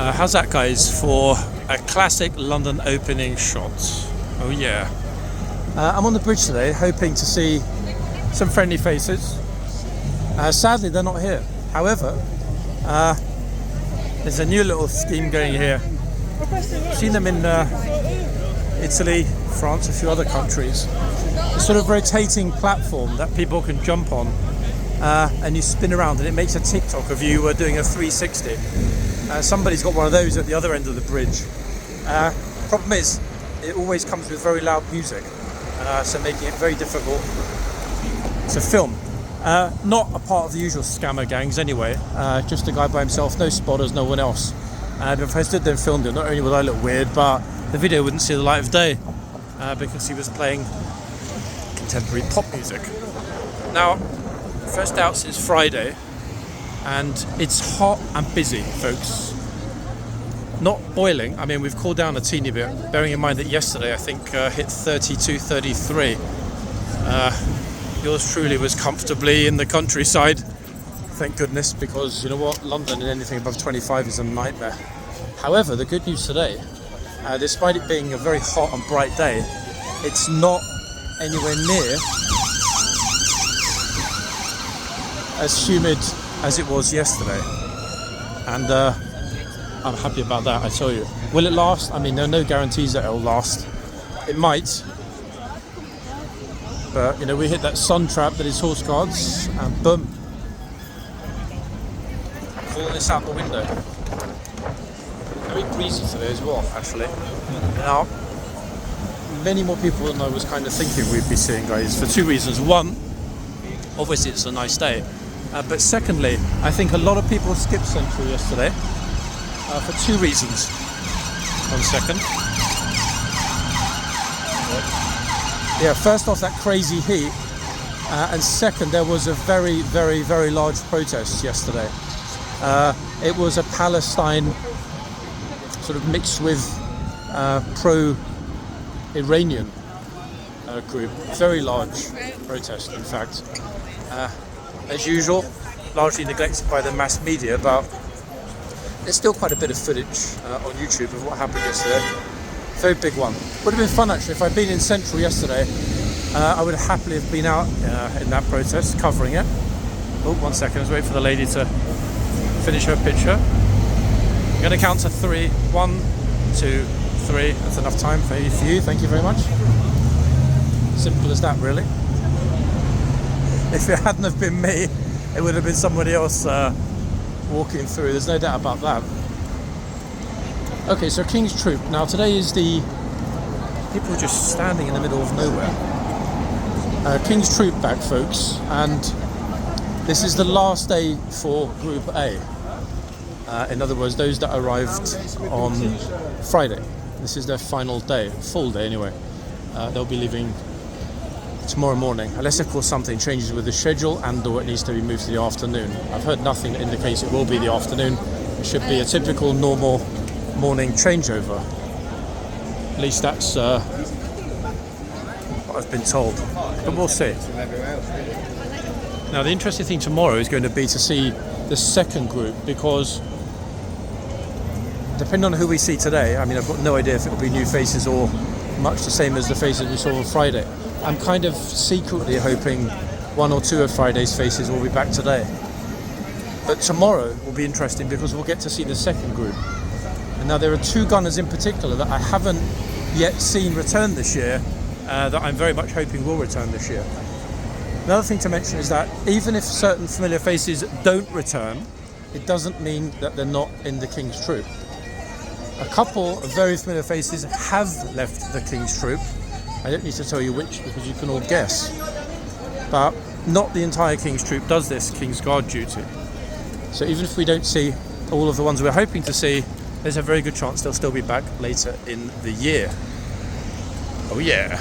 How's that, guys, for a classic London opening shot? Oh yeah. I'm on the bridge today, hoping to see some friendly faces. Sadly, they're not here. However, there's a new little scheme going here. I've seen them in Italy, France, a few other countries. A sort of rotating platform that people can jump on, and you spin around, and it makes a TikTok of you doing a 360. Somebody's got one of those at the other end of the bridge. Problem is, it always comes with very loud music, so making it very difficult to film. Not a part of the usual scammer gangs anyway, just a guy by himself, no spotters, no one else. And if I stood there and filmed it, not only would I look weird, but the video wouldn't see the light of day, because he was playing contemporary pop music. Now, first out since Friday, and it's hot and busy, folks. Not boiling, I mean, we've cooled down a teeny bit, bearing in mind that yesterday I think hit 32, 33. Yours truly was comfortably in the countryside, thank goodness, because you know what, London and anything above 25 is a nightmare. However, the good news today, despite it being a very hot and bright day, it's not anywhere near as humid as it was yesterday, and I'm happy about that, I tell you. Will it last? I mean, there are no guarantees that it'll last. It might, but you know, we hit that sun trap that is horse guards, and boom, pull this out the window. Very breezy today as well, actually. Now, many more people than I was kind of thinking we'd be seeing, guys, for two reasons. One, obviously it's a nice day, but secondly, I think a lot of people skipped Central yesterday for two reasons. 1 second. Yeah, first off, that crazy heat, and second, there was a very, very, very large protest yesterday. It was a Palestine sort of mixed with pro-Iranian group. Very large protest, in fact. As usual, largely neglected by the mass media, but there's still quite a bit of footage on YouTube of what happened yesterday. Very big one. Would have been fun actually if I'd been in Central yesterday. I would happily have been out in that protest, covering it. Oh, 1 second, let's wait for the lady to finish her picture. I'm going to count to 3. 1, 2, 3. That's enough time for you. Thank you very much. Simple as that, really. If it hadn't have been me, it would have been somebody else walking through. There's no doubt about that. Okay, so King's Troop. Now today is the people just standing in the middle of nowhere. King's Troop back, folks, and this is the last day for Group A. In other words, those that arrived on Friday. This is their final day, full day anyway. They'll be leaving tomorrow morning, unless of course something changes with the schedule and or it needs to be moved to the afternoon. I've heard nothing that indicates it will be the afternoon. It should be a typical normal morning changeover. At least that's what I've been told, but we'll see. Now the interesting thing tomorrow is going to be to see the second group, because depending on who we see today, I mean, I've got no idea if it will be new faces or much the same as the faces we saw on Friday. I'm kind of secretly hoping 1 or 2 of Friday's faces will be back today. But tomorrow will be interesting because we'll get to see the second group. And now there are 2 gunners in particular that I haven't yet seen return this year, that I'm very much hoping will return this year. Another thing to mention is that even if certain familiar faces don't return, it doesn't mean that they're not in the King's Troop. A couple of very familiar faces have left the King's Troop. I don't need to tell you which, because you can all guess. But not the entire King's Troop does this King's Guard duty. So even if we don't see all of the ones we're hoping to see, there's a very good chance they'll still be back later in the year. Oh yeah.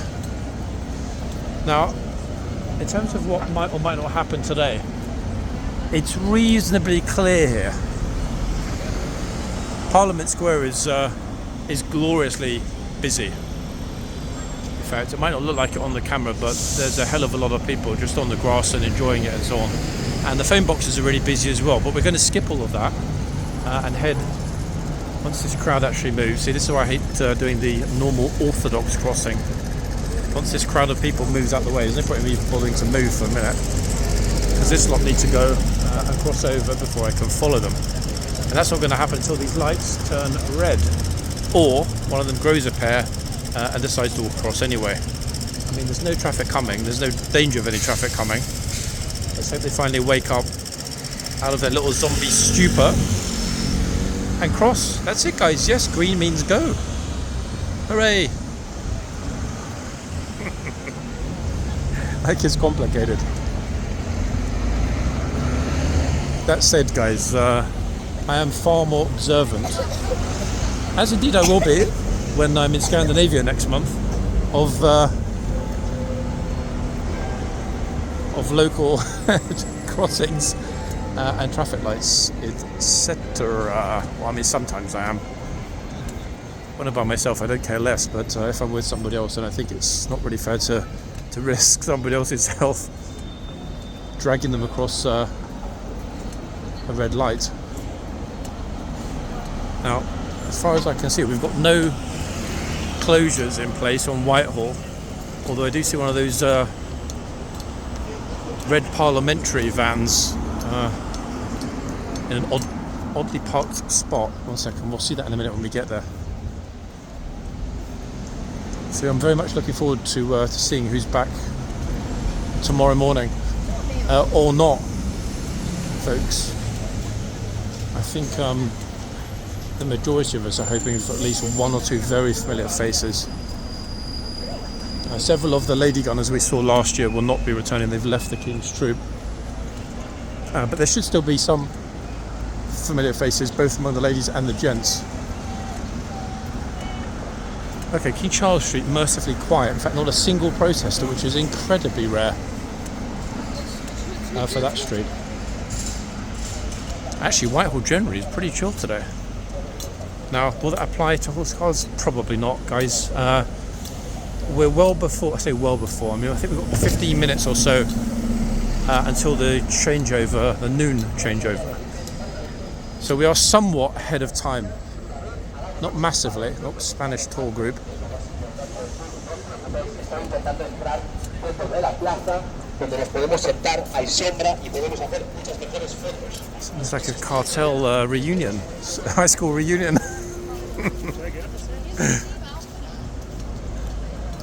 Now, in terms of what might or might not happen today, it's reasonably clear here. Parliament Square is gloriously busy. In fact, it might not look like it on the camera, but there's a hell of a lot of people just on the grass and enjoying it and so on. And the phone boxes are really busy as well, but we're going to skip all of that and head once this crowd actually moves, see, this is why I hate doing the normal orthodox crossing. Once this crowd of people moves out the way, there's no point in me bothering to move for a minute, because this lot need to go and cross over before I can follow them. And that's not going to happen until these lights turn red, or one of them grows a pair and decides to cross anyway. I mean, there's no traffic coming, there's no danger of any traffic coming. Let's hope they finally wake up out of their little zombie stupor and cross. That's it, guys. Yes, green means go. Hooray! Like it's complicated. That said, guys, I am far more observant, as indeed I will be when I'm in Scandinavia next month, of local crossings and traffic lights, etc. Well, I mean, sometimes I am. When I'm by myself, I don't care less, but if I'm with somebody else, then I think it's not really fair to risk somebody else's health dragging them across a red light. Now, as far as I can see, we've got no closures in place on Whitehall, although I do see one of those red parliamentary vans in an oddly parked spot. 1 second, we'll see that in a minute when we get there. So I'm very much looking forward to seeing who's back tomorrow morning, or not, folks. I think the majority of us are hoping for at least one or two very familiar faces. Several of the lady gunners we saw last year will not be returning. They've left the King's Troop, but there should still be some familiar faces, both among the ladies and the gents. Okay, King Charles Street, mercifully quiet. In fact, not a single protester, which is incredibly rare for that street. Actually, Whitehall generally is pretty chill today. Now, will that apply to horse cars? Probably not, guys. We're well before, I say well before, I mean, I think we've got 15 minutes or so until the changeover, the noon changeover. So we are somewhat ahead of time. Not massively, not Spanish tour group. It's like a cartel reunion, high school reunion.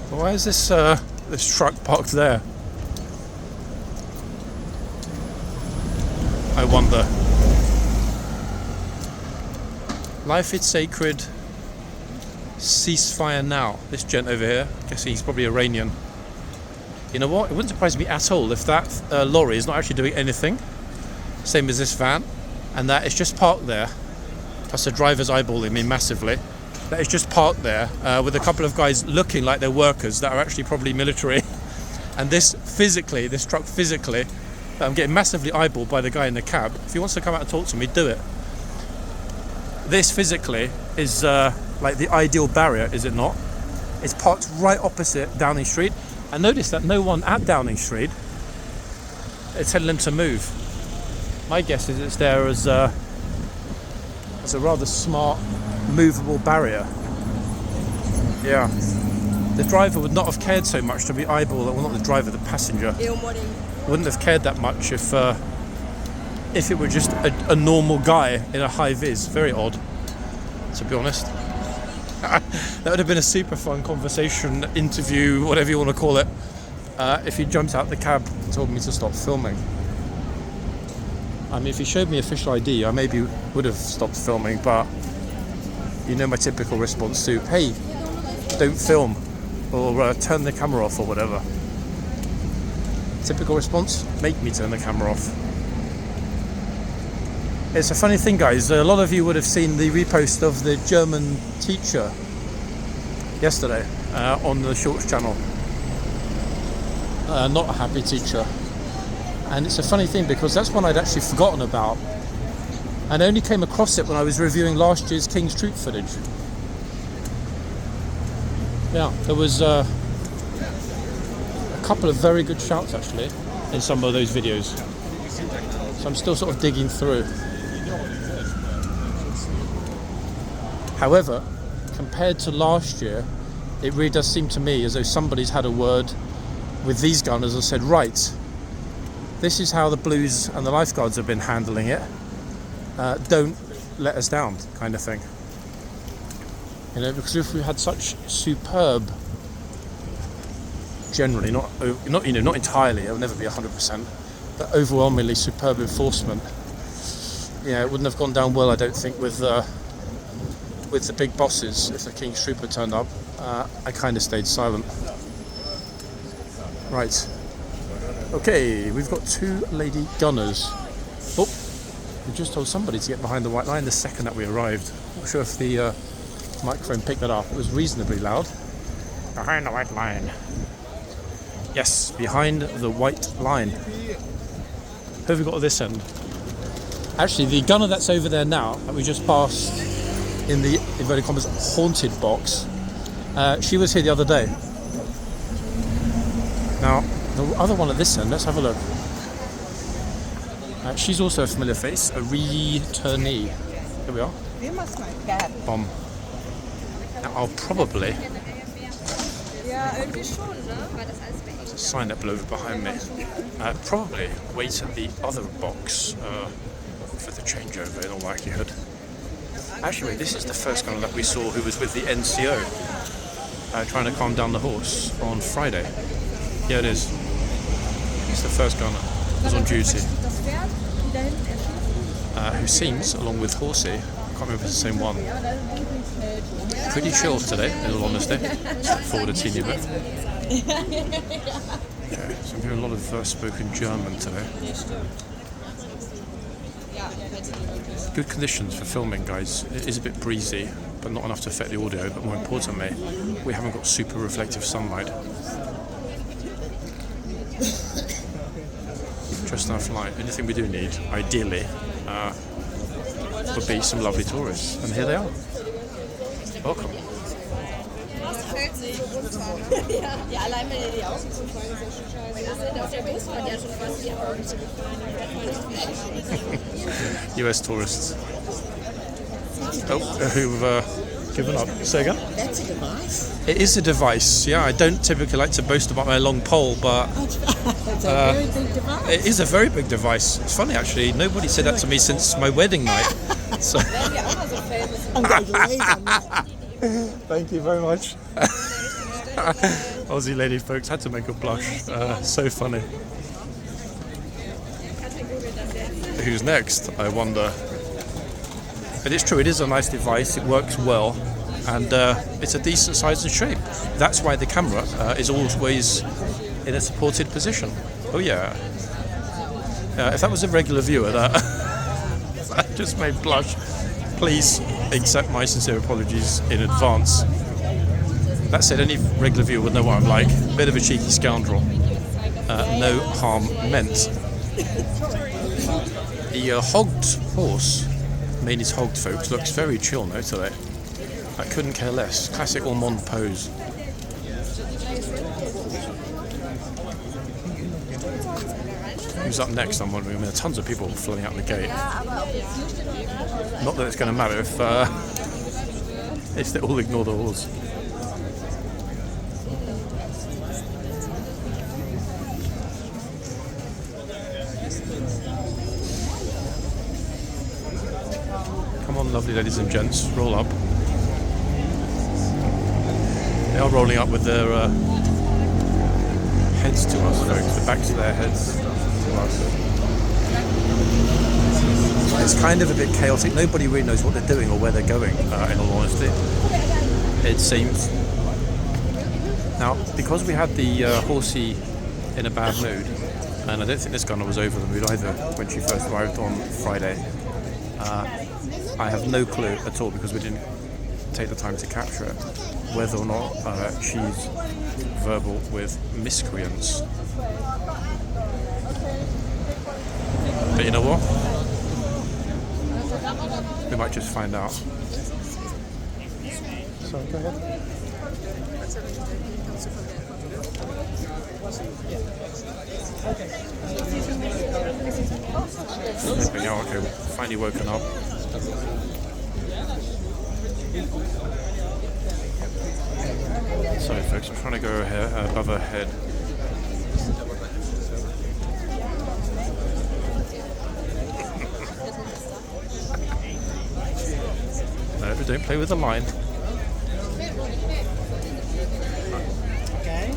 Why is this truck parked there? I wonder. Life is sacred. Ceasefire now. This gent over here, I guess he's probably Iranian. You know what? It wouldn't surprise me at all if that lorry is not actually doing anything. Same as this van, and that is just parked there. Plus the driver's eyeballing me massively. That is just parked there with a couple of guys looking like they're workers that are actually probably military. And this truck physically, I'm getting massively eyeballed by the guy in the cab. If he wants to come out and talk to me, do it. This physically is like the ideal barrier, is it not? It's parked right opposite Downing Street. And notice that no one at Downing Street is telling them to move. My guess is it's there as a rather smart, movable barrier. Yeah. The driver would not have cared so much to be eyeballed, well, not the driver, the passenger. Wouldn't have cared that much if it were just a normal guy in a high vis. Very odd, to be honest. That would have been a super fun conversation, interview, whatever you want to call it, if he jumped out the cab and told me to stop filming. I mean, if he showed me official ID, I maybe would have stopped filming, but you know my typical response to, hey, don't film, or turn the camera off, or whatever. Typical response, make me turn the camera off. It's a funny thing, guys. A lot of you would have seen the repost of the German teacher yesterday on the Shorts channel. Not a happy teacher. And it's a funny thing because that's one I'd actually forgotten about. And I only came across it when I was reviewing last year's King's Troop footage. Yeah, there was a couple of very good shouts actually in some of those videos. So I'm still sort of digging through. However, compared to last year, it really does seem to me as though somebody's had a word with these gunners and said, right, this is how the Blues and the lifeguards have been handling it. Don't let us down, kind of thing. You know, because if we had such superb, generally, not entirely, it'll never be 100%, but overwhelmingly superb enforcement. Yeah, it wouldn't have gone down well, I don't think, with the big bosses. If the King's Trooper turned up, I kind of stayed silent. Right. Okay, we've got 2 lady gunners. Oh, we just told somebody to get behind the white line the second that we arrived. Not sure if the microphone picked that up. It was reasonably loud. Behind the white line. Yes, behind the white line. Who have we got at this end? Actually, the gunner that's over there now, that we just passed in the inverted commas haunted box, she was here the other day. Now, the other one at this end, let's have a look. She's also a familiar face, a returnee. Here we are. Bomb. Now, I'll probably... There's a sign up over behind me. Probably wait at the other box for the changeover in all likelihood. Actually, wait, this is the first gunner that we saw who was with the NCO trying to calm down the horse on Friday. Yeah, it is. It's the first gunner who was on duty. Who seems, along with Horsey, I can't remember if it's the same one, pretty chill today, in all honesty. Step forward a teeny bit. Okay, so I'm hearing a lot of spoken German today. Good conditions for filming, guys. It is a bit breezy, but not enough to affect the audio, but more importantly, we haven't got super reflective sunlight. Just enough light. Anything we do need, ideally, would be some lovely tourists. And here they are. Welcome. US tourists. Oh, who've given up. Say again? That's a device. It is a device, yeah. I don't typically like to boast about my long pole, but It's a very big device. it is a very big device. It's funny, actually. Nobody said that to me since my wedding night. So. I'm going to leave on that. Thank you very much. Aussie lady folks had to make a blush. So funny. Who's next, I wonder? But it's true, it is a nice device, it works well, and it's a decent size and shape. That's why the camera is always in a supported position. Oh yeah. If that was a regular viewer, that just made blush. Please accept my sincere apologies in advance. That said, any regular viewer would know what I'm like. Bit of a cheeky scoundrel. No harm meant. The hogged horse, mainly hogged folks, looks very chill now today. I couldn't care less. Classic Ormond pose. Who's up next, I'm wondering. I mean, there are tons of people flooding out the gate. Not that it's going to matter if they all ignore the horse. Come on, lovely ladies and gents, roll up. They are rolling up with their heads to us, folks, the backs of their heads to us. It's kind of a bit chaotic. Nobody really knows what they're doing or where they're going, in all honesty, it seems. Now, because we had the horsey in a bad mood, and I don't think this gunner was over the mood either when she first arrived on Friday, I have no clue at all, because we didn't take the time to capture it, whether or not she's verbal with miscreants. But you know what? We might just find out. Sorry, go ahead. Flipping out, okay, finally woken up. Sorry folks, I'm trying to go here, above her head. No, don't play with the line. Okay.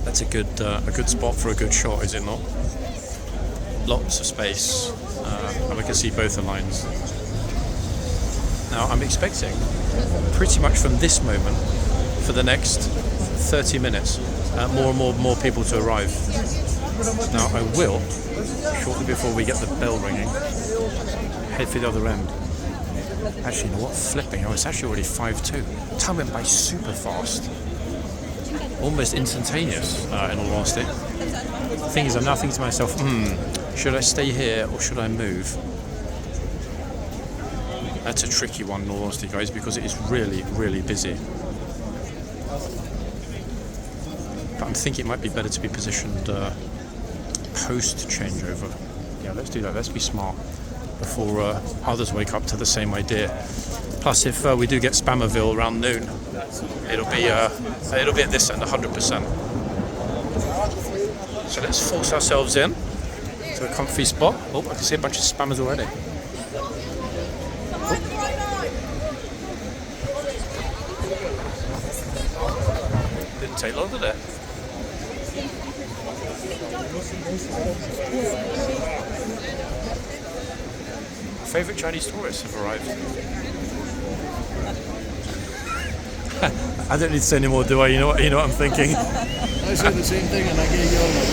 That's a good spot for a good shot, is it not? Lots of space, and we can see both the lines. Now I'm expecting pretty much from this moment for the next 30 minutes more and more people to arrive. Now I will, shortly before we get the bell ringing, head for the other end. Actually, you know what? Flipping. Oh, it's actually already 5:02. Time went by super fast. Almost instantaneous, in all honesty. The thing is, I'm now thinking to myself, should I stay here or should I move? That's a tricky one, in all honesty, guys, because it is really, really busy. But I'm thinking it might be better to be positioned post changeover. Yeah, let's do that. Let's be smart before others wake up to the same idea. Plus, if we do get Spammerville around noon, it'll be at this end 100%. So let's force ourselves in to a comfy spot. Oh, I can see a bunch of spammers already. Didn't take long, did it? Favourite Chinese tourists have arrived. I don't need to say any more, do I? You know what I'm thinking. I said the same thing and I get yelled at.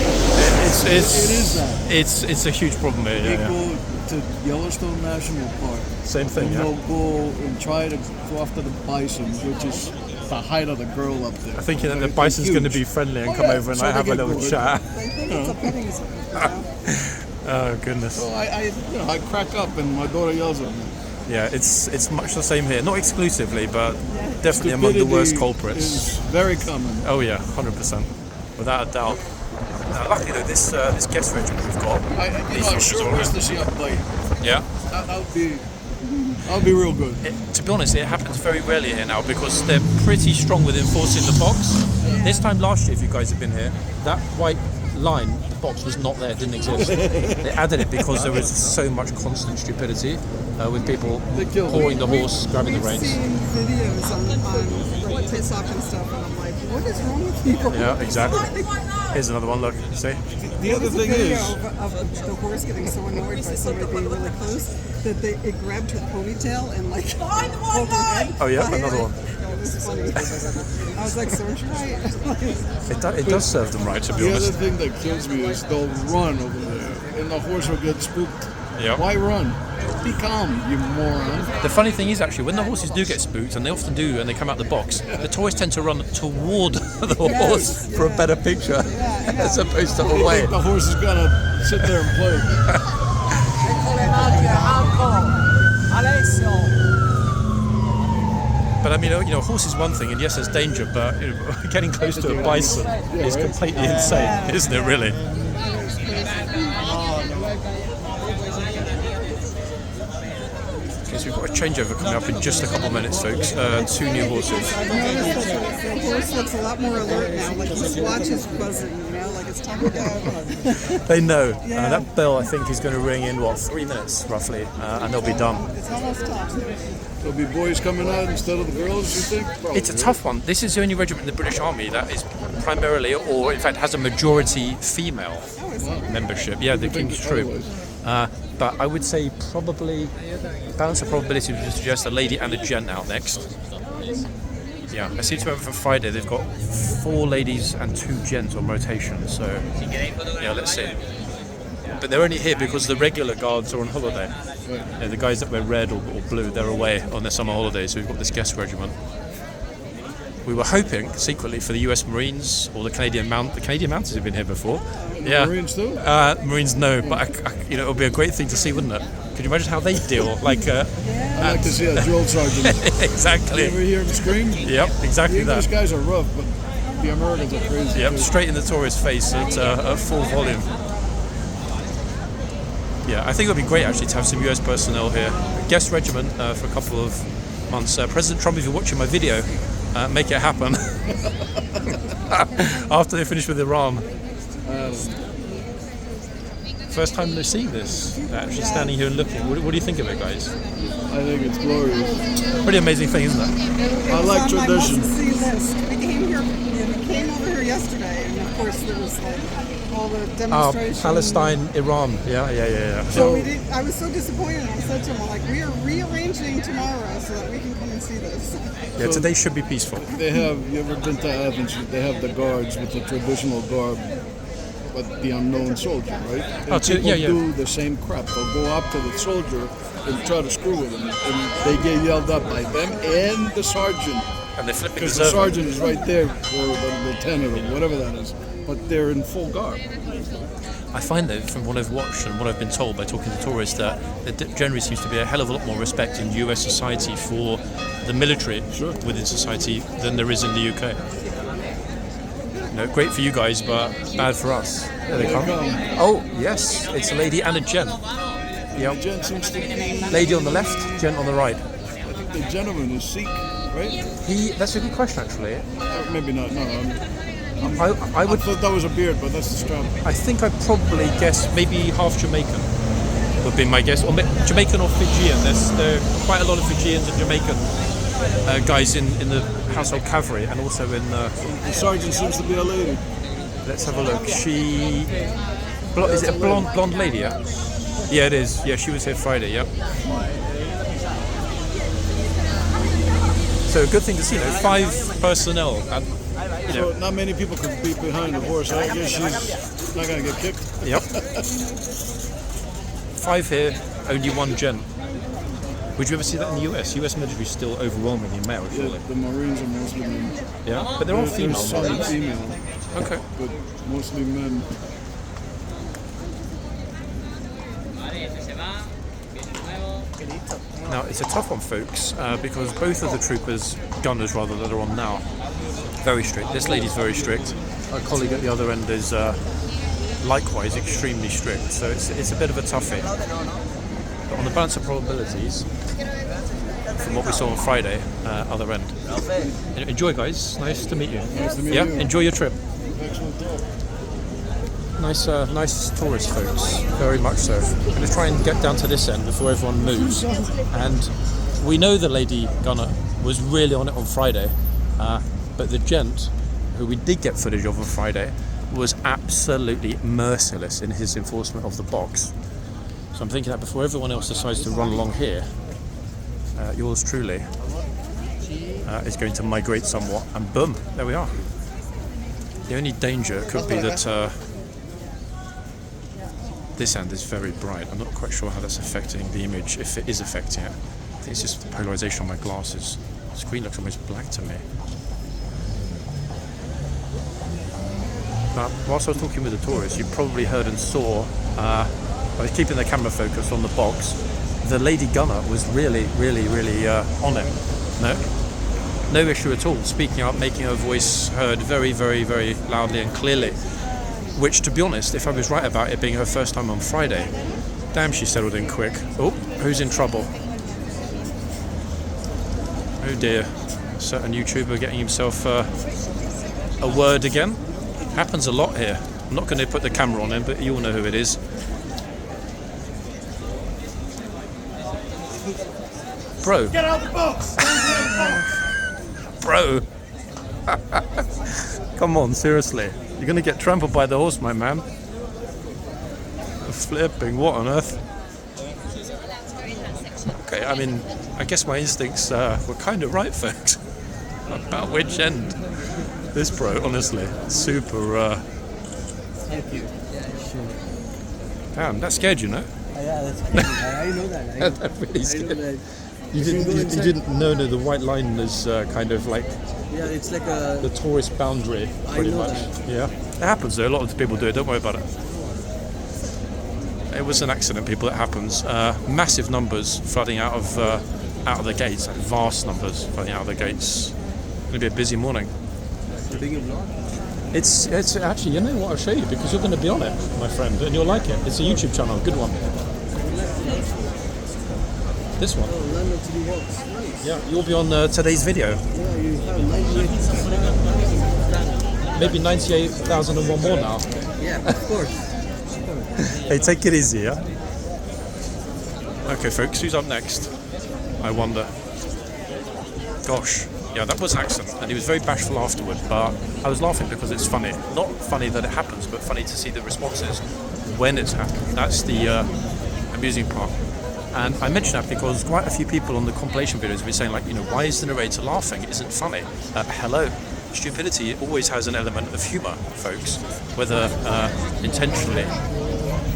It is that. It's a huge problem here. They Yeah. go to Yellowstone National Park. Same thing, And yeah. they'll go and try to go after the bison, which is the height of the girl up there. I'm thinking that the They're bison's going to huge. be friendly and Oh, come yeah. over and So I they have a get little bored. chat. They think it's a petting zoo. Oh goodness. So I crack up and my daughter yells at me. Yeah, it's much the same here. Not exclusively, but definitely among the worst Stupidity culprits. is very common. Oh yeah, 100%, without a doubt. Now, luckily though, this guest regiment we've got. I sure wish to see a fight. Yeah. That'll be real good. To be honest, it happens very rarely here now because they're pretty strong with enforcing the box. This time last year, if you guys have been here, that white line, the box was not there, didn't exist. They added it because there was so much constant stupidity with people pawing the horse, grabbing the I've reins. seen videos on like TikTok and stuff, and I'm like, what is wrong with people? Yeah, exactly. Here's another one, look, see? The other thing video is, of the horse getting so annoyed by somebody being really close that it grabbed her ponytail and like pulled her head. Oh yeah, by another her. one. It was funny. I was like, serves you right. It does serve them right, to be the other honest. thing that kills me is they'll run over there and the horse will get spooked. Yep. Why run? Be calm, you moron. The funny thing is actually when the horses do get spooked, and they often do, and they come out the box, the tourists tend to run toward the horse for a better picture, as opposed to They away. think the horse is gonna sit there and play. But I mean, you know, a horse is one thing, and yes, there's danger, but you know, getting close to a bison is completely insane, isn't it? Really? Okay, so we've got a changeover coming up in just a couple of minutes, folks. 2 new horses. I've noticed that the horse looks a lot more alert now. Like his watch is buzzing, you know, like it's time to go. They know. Yeah. That bell, I think, is going to ring in, 3 minutes, roughly, and they'll be done. It's almost time. There'll be boys coming out instead of the girls, you think? Probably. It's a tough one. This is the only regiment in the British Army that is primarily, or in fact has a majority female membership. Yeah, the King's Troop. But I would say probably, balance of probability would suggest a lady and a gent out next. Yeah, I seem to remember from Friday they've got 4 ladies and 2 gents on rotation, so yeah, let's see. But they're only here because the regular guards are on holiday. Yeah, the guys that wear red or blue, they're away on their summer holidays, so we've got this guest regiment. We were hoping secretly for the US Marines or the Canadian Mounties. The Canadian Mounties have been here before. Yeah. Marines too? Marines, no, but you know, it would be a great thing to see, wouldn't it? Could you imagine how they deal? Like, I'd like to see a drill sergeant. You exactly. ever hear him scream? Yep, The exactly English that. guys are rough, but the Americans are crazy. Yep, too. straight in the tourist's face at full volume. Yeah, I think it would be great actually to have some US personnel here. Guest regiment for a couple of months. President Trump, if you're watching my video, make it happen. After they finish with Iran. First time they're seeing this, actually standing here and looking. What do you think of it, guys? I think it's glorious. Pretty amazing thing, isn't it? I like tradition. See list. We came over here yesterday, and of course there was like all the demonstrations. Palestine, Iran. Yeah. So I was so disappointed. I said to him, I'm like, we are rearranging tomorrow so that we can come and see this. Yeah, today should be peaceful. They have, you ever been to Athens? They have the guards with the traditional garb, but the unknown soldier, right? And people do the same crap. They'll go up to the soldier and try to screw with him, and they get yelled at by them and the sergeant. And they're flipping because the sergeant is right there, or the lieutenant, or whatever that is. But they're in full garb. I find that from what I've watched and what I've been told by talking to tourists that there generally seems to be a hell of a lot more respect in US society for the military within society than there is in the UK. Great for you guys, but bad for us. There they come. Oh, yes, it's a lady and a gent. Yep. The gent seems to be... Lady on the left, gent on the right. I think the gentleman is Sikh, right? That's a good question, actually. Maybe not, no. I would thought that was a beard, but that's the strap. I think I'd probably guess maybe half Jamaican would be my guess. Or Jamaican or Fijian. There are quite a lot of Fijians and Jamaican guys in the household cavalry and also in... The sergeant seems to be a lady. Let's have a look. Is it a blonde lady, yeah? Yeah, it is. Yeah, she was here Friday, yep. So a good thing to see, 5 personnel. So not many people could be behind the horse. I guess she's not going to get kicked. Yep. 5 here, only 1 gent. Would you ever see that in the US? US military is still overwhelmingly male, surely. Yeah, the Marines are mostly men. Yeah, but there are female Marines. Female. Okay. But mostly men. Now, it's a tough one, folks, because both of the troopers, gunners rather, that are on now, very strict. This lady's very strict. Our colleague at the other end is likewise extremely strict, so it's a bit of a toughie. But on the balance of probabilities, from what we saw on Friday, other end. Enjoy, guys. Nice to meet you. Nice to meet you. Enjoy your trip. Excellent talk. Nice tourist, folks. Very much so. I'm going to try and get down to this end before everyone moves. And we know the lady gunner was really on it on Friday, but the gent, who we did get footage of on Friday, was absolutely merciless in his enforcement of the box. So I'm thinking that before everyone else decides to run along here, yours truly is going to migrate somewhat, and boom, there we are. The only danger could be that this end is very bright. I'm not quite sure how that's affecting the image, if it is affecting it. I think it's just the polarization on my glasses. The screen looks almost black to me. But whilst I was talking with the tourists, you probably heard and saw, I was keeping the camera focused on the box. The lady gunner was really on it. No issue at all. Speaking up, making her voice heard very loudly and clearly. Which, to be honest, if I was right about it being her first time on Friday, damn, she settled in quick. Oh, who's in trouble? Oh dear. A certain YouTuber getting himself a word again. Happens a lot here. I'm not going to put the camera on him, but you all know who it is. Bro. Get out of the box! Bro. Come on, seriously. You're going to get trampled by the horse, my man. Flipping, what on earth? Okay, I mean, I guess my instincts were kind of right, folks. About which end? This bro, honestly, super... Thank you. Yeah, sure. Damn, that scared you, no? Yeah, that's crazy. I know that. That really scared that. you. Didn't know the white line is kind of like... Yeah, it's like a... the tourist boundary, pretty much. That. Yeah, it happens though. A lot of people do it. Don't worry about it. It was an accident, people. It happens. Massive numbers flooding out of the gates. Like vast numbers flooding out of the gates. It's going to be a busy morning. It's actually, you know what? I'll show you because you're going to be on it, my friend, and you'll like it. It's a YouTube channel, good one. This one. Oh, London to the Walks. Nice. Yeah, you'll be on today's video. Yeah, you have 98,000. Maybe 98,001 more now. Yeah, of course. Hey, take it easy, yeah? Okay, folks, who's up next? I wonder. Gosh, yeah, that was Axon, and he was very bashful afterward, but I was laughing because it's funny. Not funny that it happens, but funny to see the responses when it's happened. That's the amusing part. And I mention that because quite a few people on the compilation videos have been saying, like, you know, why is the narrator laughing? It isn't funny. Hello. Stupidity always has an element of humour, folks, whether intentionally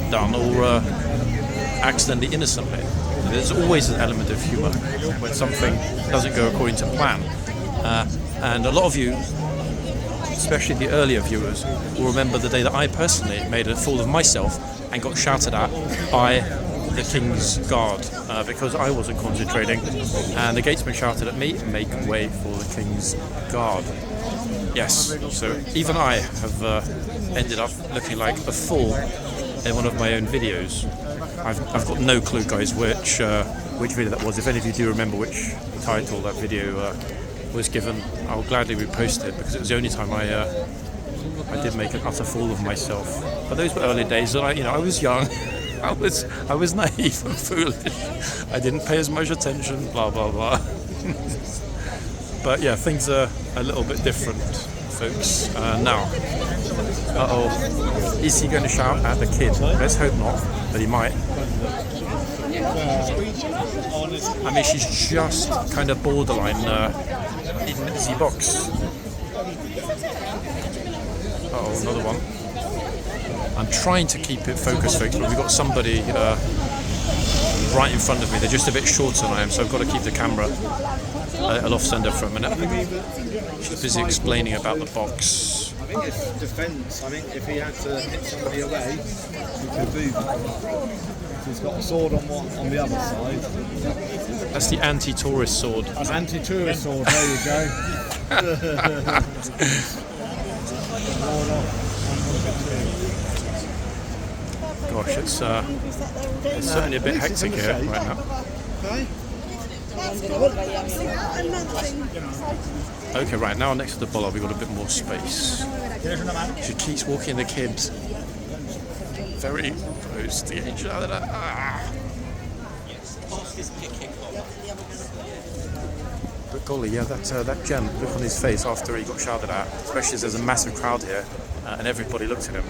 done or accidentally, innocently. There's always an element of humour when something doesn't go according to plan. And a lot of you, especially the earlier viewers, will remember the day that I personally made a fool of myself and got shouted at by the King's Guard because I wasn't concentrating, and the gatesman shouted at me, "Make way for the King's Guard." Yes, so even I have ended up looking like a fool in one of my own videos. I've got no clue, guys, which video that was. If any of you do remember which title that video was given, I'll gladly repost it because it was the only time I did make an utter fool of myself. But those were early days, and I was young. I was naive and foolish. I didn't pay as much attention. Blah blah blah. But yeah, things are a little bit different, folks. Now, is he going to shout at the kid? Let's hope not, but he might. I mean, she's just kind of borderline in the box. Another one. I'm trying to keep it focused, folks, but we've got somebody right in front of me. They're just a bit shorter than I am, so I've got to keep the camera a little off-center for a minute. She's busy explaining about the box. I think it's defence. I think if he had to hit somebody away, he could move. He's got a sword on the other side. That's the anti-tourist sword. Anti-tourist sword, there you go. Gosh, it's certainly a bit hectic here right now. Okay, right now next to the bowler we've got a bit more space. She keeps walking the kids very close to each other. But golly, yeah, that gem, look on his face after he got shouted at, especially as there's a massive crowd here and everybody looked at him.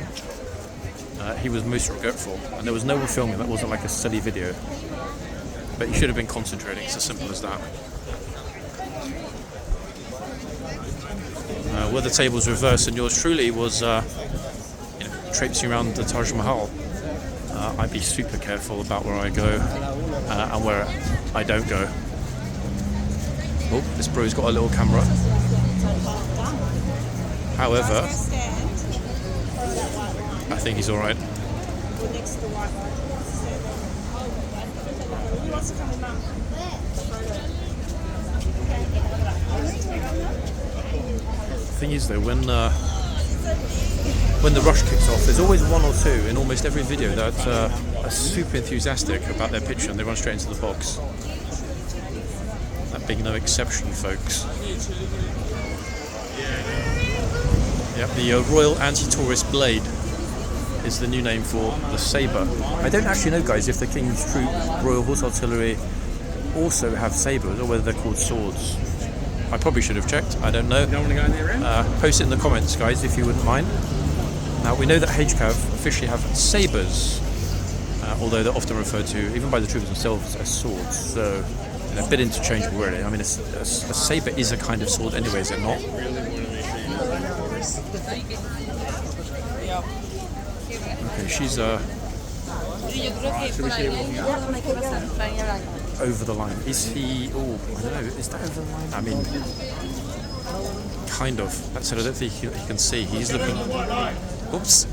He was most regretful, and there was no one filming. That wasn't like a silly video, but he should have been concentrating. It's as simple as that. Were the tables reversed and yours truly was traipsing around the Taj Mahal, I'd be super careful about where I go and where I don't go. Oh, this bro's got a little camera. However, I think he's alright. The thing is though, when the rush kicks off, there's always one or two in almost every video that are super enthusiastic about their picture and they run straight into the box. That being no exception, folks. Yep, the Royal Anti-Tourist Blade is the new name for the sabre. I don't actually know, guys, if the King's Troop Royal Horse Artillery also have sabres or whether they're called swords. I probably should have checked, I don't know. You don't want to go in there, Post it in the comments, guys, if you wouldn't mind. Now, we know that HCAV officially have sabres, although they're often referred to, even by the troopers themselves, as swords, so a bit interchangeable, really. I mean, a sabre is a kind of sword anyway, is it not? Okay, she's over the line. Is he? Oh, I don't know. Is that over the line? I mean, kind of. That's it. I don't think he can see. He's looking. Oops.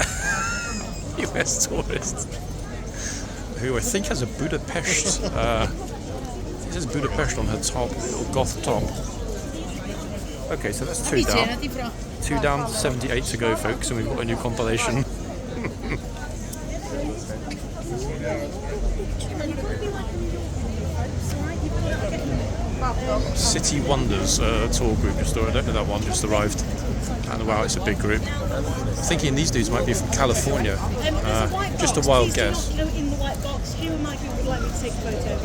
US tourist, who I think has a Budapest. It says Budapest on her top, little goth top. Okay, so that's 2 down. 2 down, 78 to go, folks, and we've got a new compilation. City Wonders tour group just I don't know that one, just arrived. And wow, it's a big group. I'm thinking these dudes might be from California. Just a wild guess. You know, in the white box, who in my group would like me to take a photo?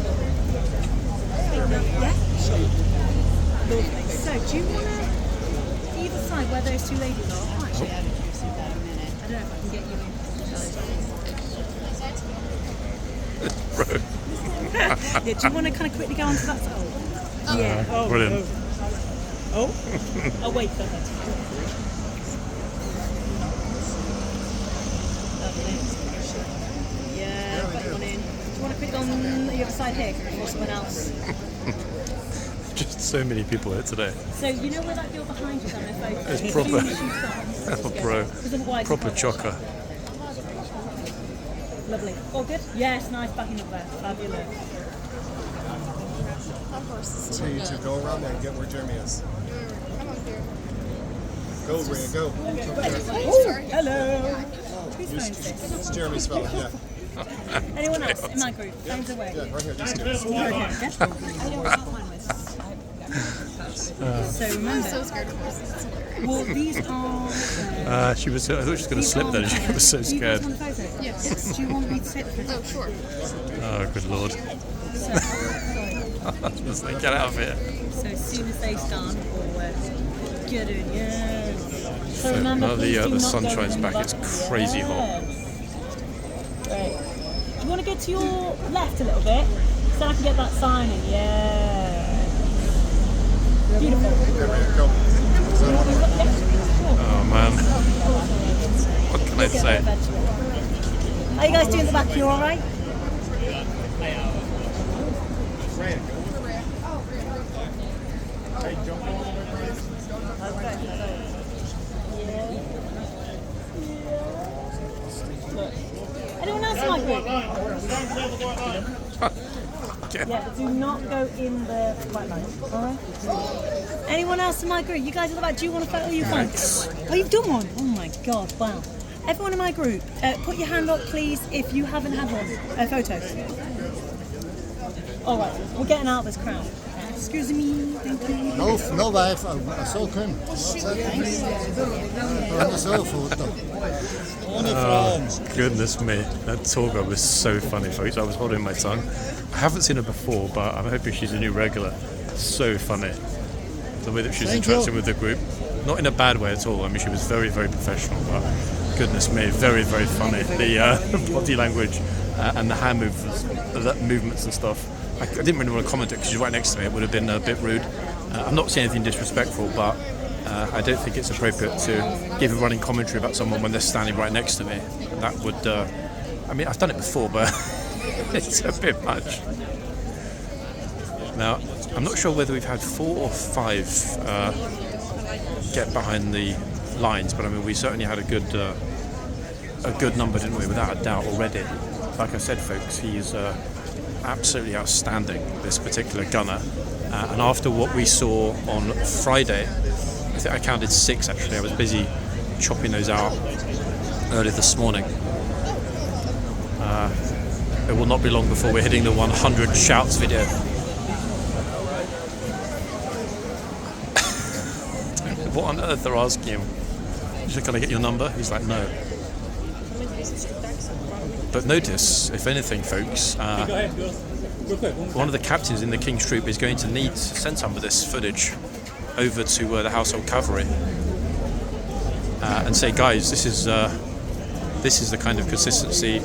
Yeah? Sure. Lovely. So, do you want to either side where those two ladies are? Oh, actually, I don't know if I can get you in. Yeah, do you want to kind of quickly go on to that side? Yeah. Oh, Brilliant. Oh, oh wait, go ahead. Lovely. Yeah, put one in. Do you want to quick on the other side here or someone else? Just so many people here today. So you know where that girl behind you is on her photo? It's As proper. soon as she's gone, Oh, bro. because otherwise Proper you can't- chocker. Lovely. All good? Yes, nice backing up there. Fabulous. So you two go around there and get where Jeremy is. Go, Rhea, go. Oh, hello. Whose phone is this? It's Jeremy's fella, yeah. Anyone else in my group? Phones away. Yeah, right here, these two. Okay, yeah? So remember, well, these are. She was. I thought she was going to slip then. She was so Do you scared. guys want a photo? Yes. Do you want me to take the photo? Oh, sure. Oh, good lord. Just like, get out of here. So as soon as they start forward, get in, yes. So remember, now please do the not sun go shines in back, the it's back. crazy hot. Yes. Great. Do you want to go to your left a little bit so I can get that sign in? Yeah. Beautiful. Go. Oh man. What can I say? How you guys doing at the back? You alright? Anyone else in my group? Yeah, do not go in the white line. Alright? Anyone else in my group? You guys at the back, do you want a photo? You fine? Oh, you've done one? Oh my god, wow. Everyone in my group, put your hand up please if you haven't had one. A photo. Alright, we're getting out of this crowd. Excuse me, thank you. No, wij zo kunnen. Dat is zo goed. Goodness me, that tour guide was so funny, folks. I was holding my tongue. I haven't seen her before, but I'm hoping she's a new regular. So funny. The way that she's interacting with the group. Not in a bad way at all. I mean, she was very, very professional, but goodness me, very, very funny. The body language and the hand movements and stuff. I didn't really want to comment it because she's right next to me. It would have been a bit rude. I'm not saying anything disrespectful, but I don't think it's appropriate to give a running commentary about someone when they're standing right next to me. That would, I mean, I've done it before, but it's a bit much. Now, I'm not sure whether we've had 4 or 5 get behind the lines, but I mean, we certainly had a good number, didn't we? Without a doubt already. Like I said, folks, he is absolutely outstanding, this particular gunner. And after what we saw on Friday, I think I counted 6 actually. I was busy chopping those out early this morning. It will not be long before we're hitting the 100 shouts video. What on earth they're asking him? Can I get your number? He's like, no. But notice, if anything, folks, one of the captains in the King's Troop is going to need to send some of this footage over to the Household Cavalry and say, guys, this is the kind of consistency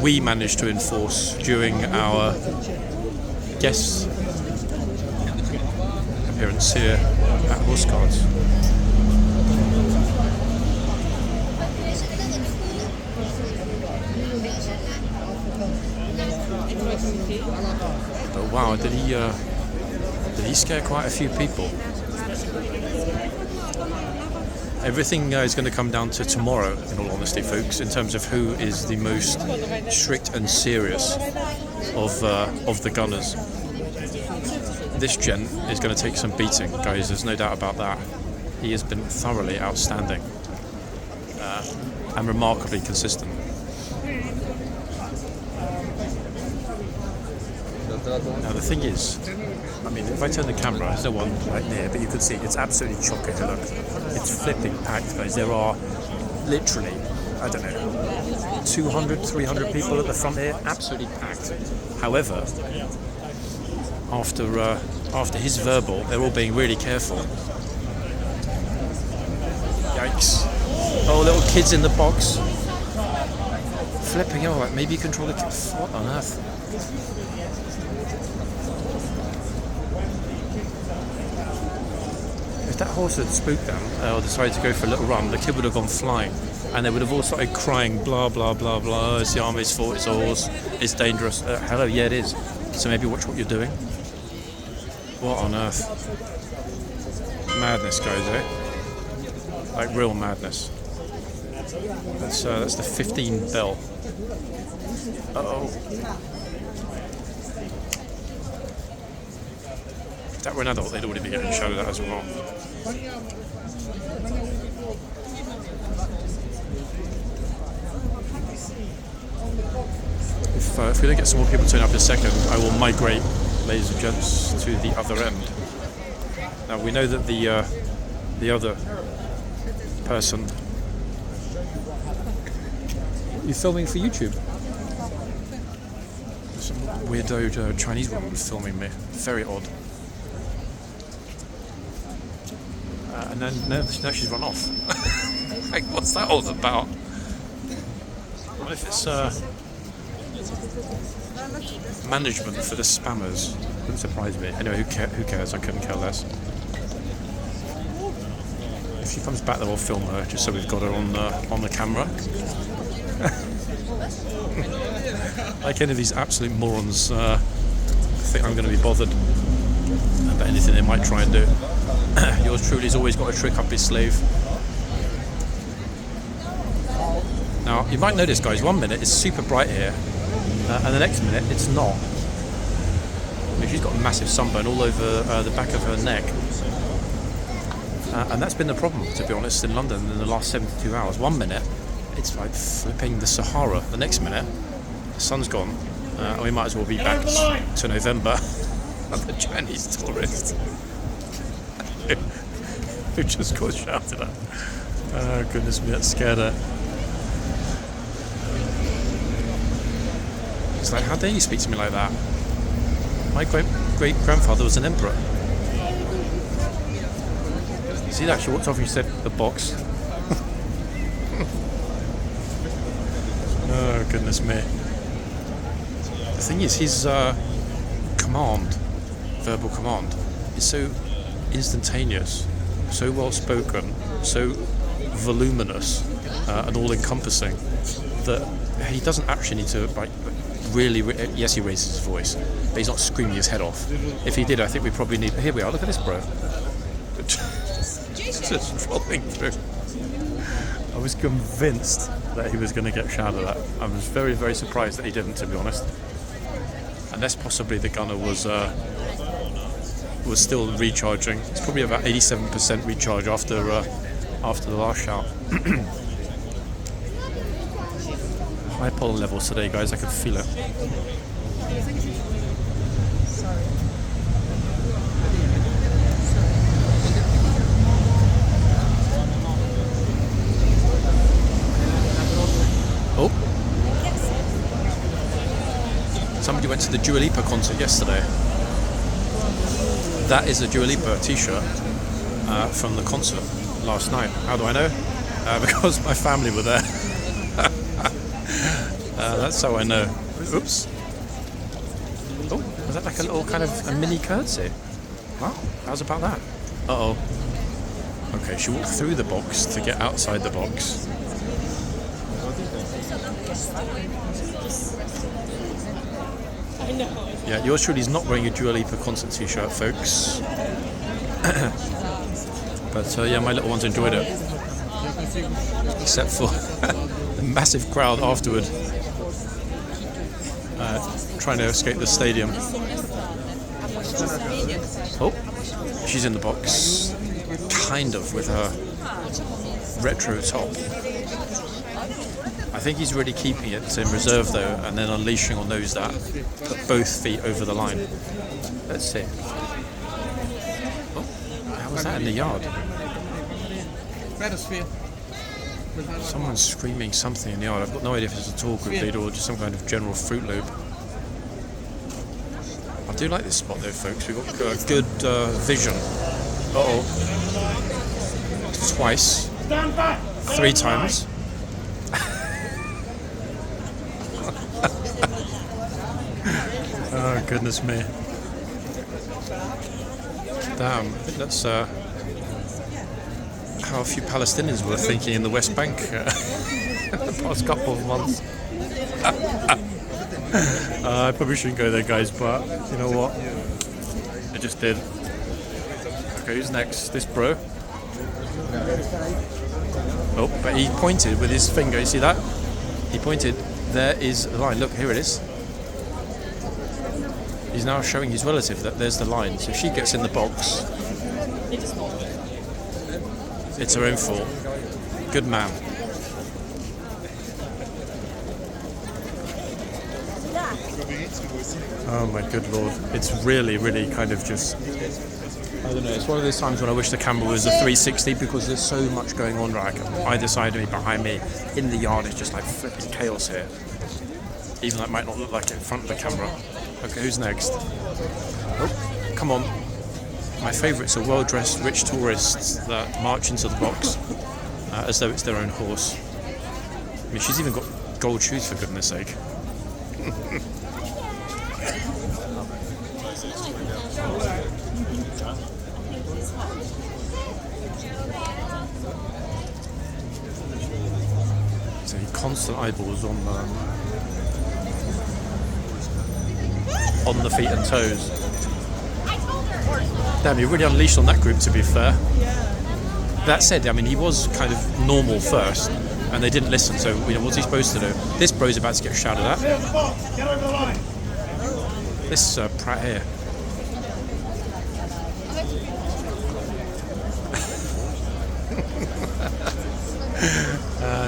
we managed to enforce during our guest appearance here at Horse Guards. But wow, did he scare quite a few people? Everything is going to come down to tomorrow, in all honesty, folks, in terms of who is the most strict and serious of the gunners. This gent is going to take some beating, guys. There's no doubt about that. He has been thoroughly outstanding and remarkably consistent. Now the thing is, I mean, if I turn the camera, there's no one right near, but you can see it's absolutely chocker. Look, it's flipping packed, guys. There are literally, I don't know, 200, 300 people at the front here, absolutely packed. However, after his verbal, they're all being really careful. Yikes. Oh, little kids in the box. Flipping out, like maybe you control the kids. What on earth? If that horse had spooked them or decided to go for a little run, the kid would have gone flying. And they would have all started crying, blah, blah, blah, blah. It's the army's fault, it's a horse, it's dangerous. Hello, yeah, it is. So maybe watch what you're doing. What on earth? Madness, guys, eh? Like real madness. That's the 15 bell. Uh-oh. If that were an adult, they'd already be getting shouted at as well. If we don't get some more people turning up in a second, I will migrate, ladies and gents, to the other end. Now we know that the other person. You're filming for YouTube. Some weirdo Chinese woman filming me. Very odd. And then now she's run off. Like, what's that all about? What if it's management for the spammers? Wouldn't surprise me. Anyway, who cares? I couldn't care less. If she comes back, then we'll film her just so we've got her on the camera. Like any of these absolute morons think I'm going to be bothered about anything they might try and do. Yours truly's always got a trick up his sleeve. Now, you might notice, guys, 1 minute it's super bright here, and the next minute it's not. I mean, she's got a massive sunburn all over the back of her neck. And that's been the problem, to be honest, in London in the last 72 hours. 1 minute, it's like flipping the Sahara. The next minute, the sun's gone, and we might as well be back to November. The Chinese tourist who just got shouted at. Oh, goodness me, that scared her. It's like, how dare you speak to me like that? My great-grandfather was an emperor. See that? She walked off and she said, the box. Oh, goodness me. The thing is, his verbal command, is so instantaneous, so well spoken, so voluminous and all-encompassing that he doesn't actually need to really. Yes, he raises his voice, but he's not screaming his head off. If he did, I think we probably need. Here we are. Look at this, bro. Just rolling through. I was convinced that he was going to get shouted at. I was very, very surprised that he didn't, to be honest. Unless possibly the gunner was still recharging. It's probably about 87% recharge after the last shout. High pollen levels today, guys. I can feel it. Oh. Somebody went to the Dua Lipa concert yesterday. That is a Dua Lipa t-shirt from the concert last night. How do I know? Because my family were there. That's how I know. Oops. Oh, was that like a little kind of a mini curtsy? Wow, how's about that? Uh-oh. Okay, she walked through the box to get outside the box. Yeah, yours truly is not wearing a Dua Lipa concert t-shirt, folks. But yeah, my little ones enjoyed it. Except for the massive crowd afterward. Trying to escape the stadium. Oh, she's in the box. Kind of with her retro top. I I think he's really keeping it in reserve though, and then unleashing on those that put both feet over the line. Let's see. Oh, how was that in the yard? Someone's screaming something in the yard. I've got no idea if it's a tall group leader or just some kind of general Fruit Loop. I do like this spot though, folks. We've got good vision. Uh-oh. Twice. 3 times. Oh, goodness me. Damn, I think that's how a few Palestinians were thinking in the West Bank the past couple of months. I probably shouldn't go there, guys, but you know what? I just did. Okay, who's next? This bro. Oh, but he pointed with his finger. You see that? He pointed. There is the line. Look, here it is. He's now showing his relative that there's the line. So if she gets in the box, it's her own fault. Good man. Oh my good lord. It's really, really kind of just, I don't know, it's one of those times when I wish the camera was a 360 because there's so much going on right either side of me, behind me, in the yard. It's just like flipping chaos here. Even though it might not look like it in front of the camera. Okay, who's next? Oh, come on. My favourites are well-dressed, rich tourists that march into the box as though it's their own horse. I mean, she's even got gold shoes, for goodness sake. So constant eyeballs on the feet and toes. Damn, he really unleashed on that group, to be fair. That said, I mean, he was kind of normal first, and they didn't listen, so you know, what's he supposed to do? This bro's about to get shouted at. This prat here.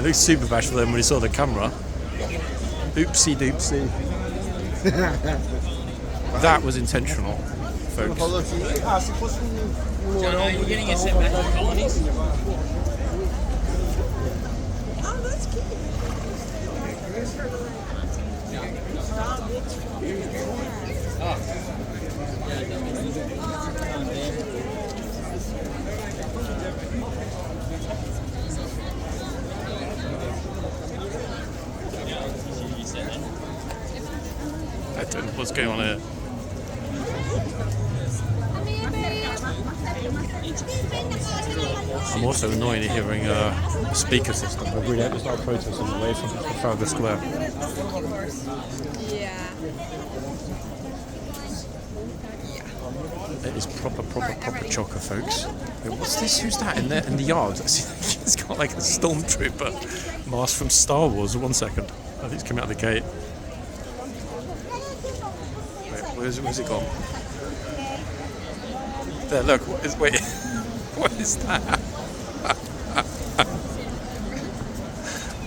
Looks super bashful then when he saw the camera. Oopsie doopsie. That was intentional, folks. You're getting a set back on colonies. I don't know what's going on here. I'm also annoyed hearing a speaker system. I really hope there's not a protest on the way from Trafalgar Square. It is proper chocker, folks. Wait, what's this? Who's that in there in the yard? He's got like a stormtrooper mask from Star Wars. 1 second. I think it's coming out of the gate. Wait, where's it gone? There, look. Wait. What is that?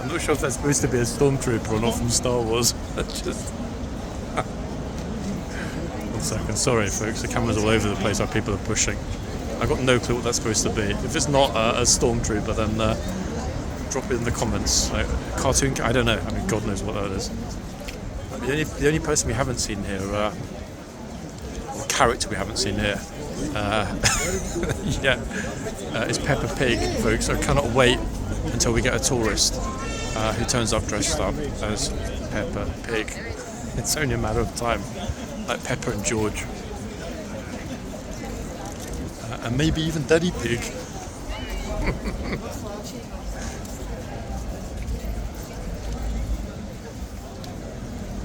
I'm not sure if that's supposed to be a stormtrooper or not from Star Wars. Just 1 second. Sorry, folks. The camera's all over the place. How people are pushing. I've got no clue what that's supposed to be. If it's not a stormtrooper, then drop it in the comments. Like, cartoon. I don't know. I mean, God knows what that is. The only person we haven't seen here, or character we haven't seen here. It's Peppa Pig, folks. I cannot wait until we get a tourist who turns up dressed up as Peppa Pig. It's only a matter of time, like Peppa and George, and maybe even Daddy Pig.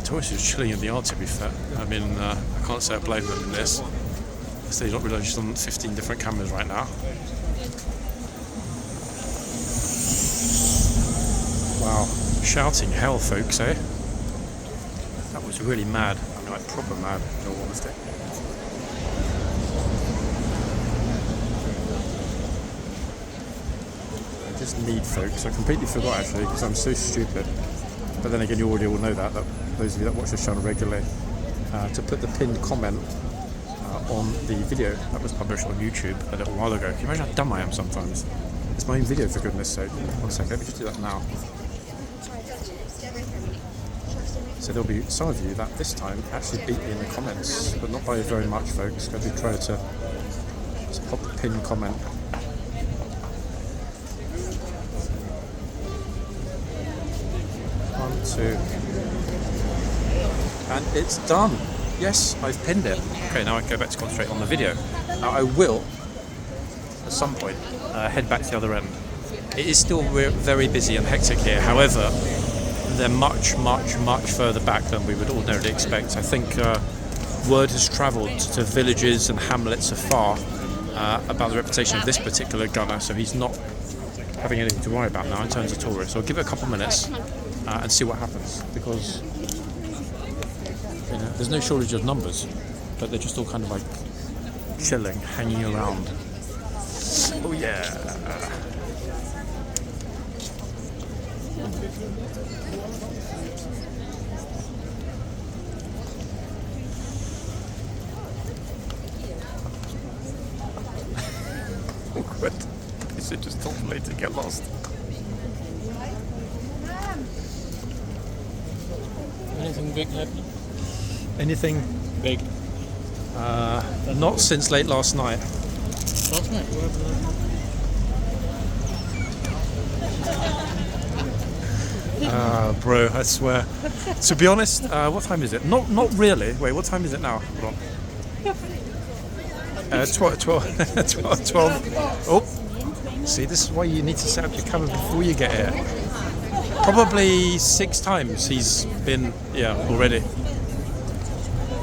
Tourists are chilling in the yard, to be fair. I mean, I can't say I blame them in this. So you don't realise she's on 15 different cameras right now. Wow, shouting hell, folks, eh? That was really mad. I mean, like proper mad, in all honesty. just need, folks. I completely forgot actually because I'm so stupid. But then again, you already all know that those of you that watch this channel regularly, to put the pinned comment on the video that was published on YouTube a little while ago. Can you imagine how dumb I am sometimes? It's my own video, for goodness sake. 1 second, let me just do that now. So there'll be some of you that this time actually beat me in the comments, but not by very much, folks. Go be try to pop the pinned comment. One, two. And it's done. Yes, I've pinned it. Okay, now I can go back to concentrate on the video. Now I will, at some point, head back to the other end. It is still very busy and hectic here. However, they're much further back than we would ordinarily expect. I think word has travelled to villages and hamlets afar about the reputation of this particular gunner, so he's not having anything to worry about now in terms of tourists. So I'll give it a couple of minutes and see what happens, because you know, there's no shortage of numbers, but they're just all kind of like chilling, hanging around. Oh yeah. Awkward. You should just tell me to get lost. Anything big happening? Anything Big. not since late last night. Last night? What happened last night? Bro, I swear. To be honest, what time is it? Not really. Wait, what time is it now? Hold on. 12. Oh, see, this is why you need to set up your camera before you get here. Probably 6 times he's been, already.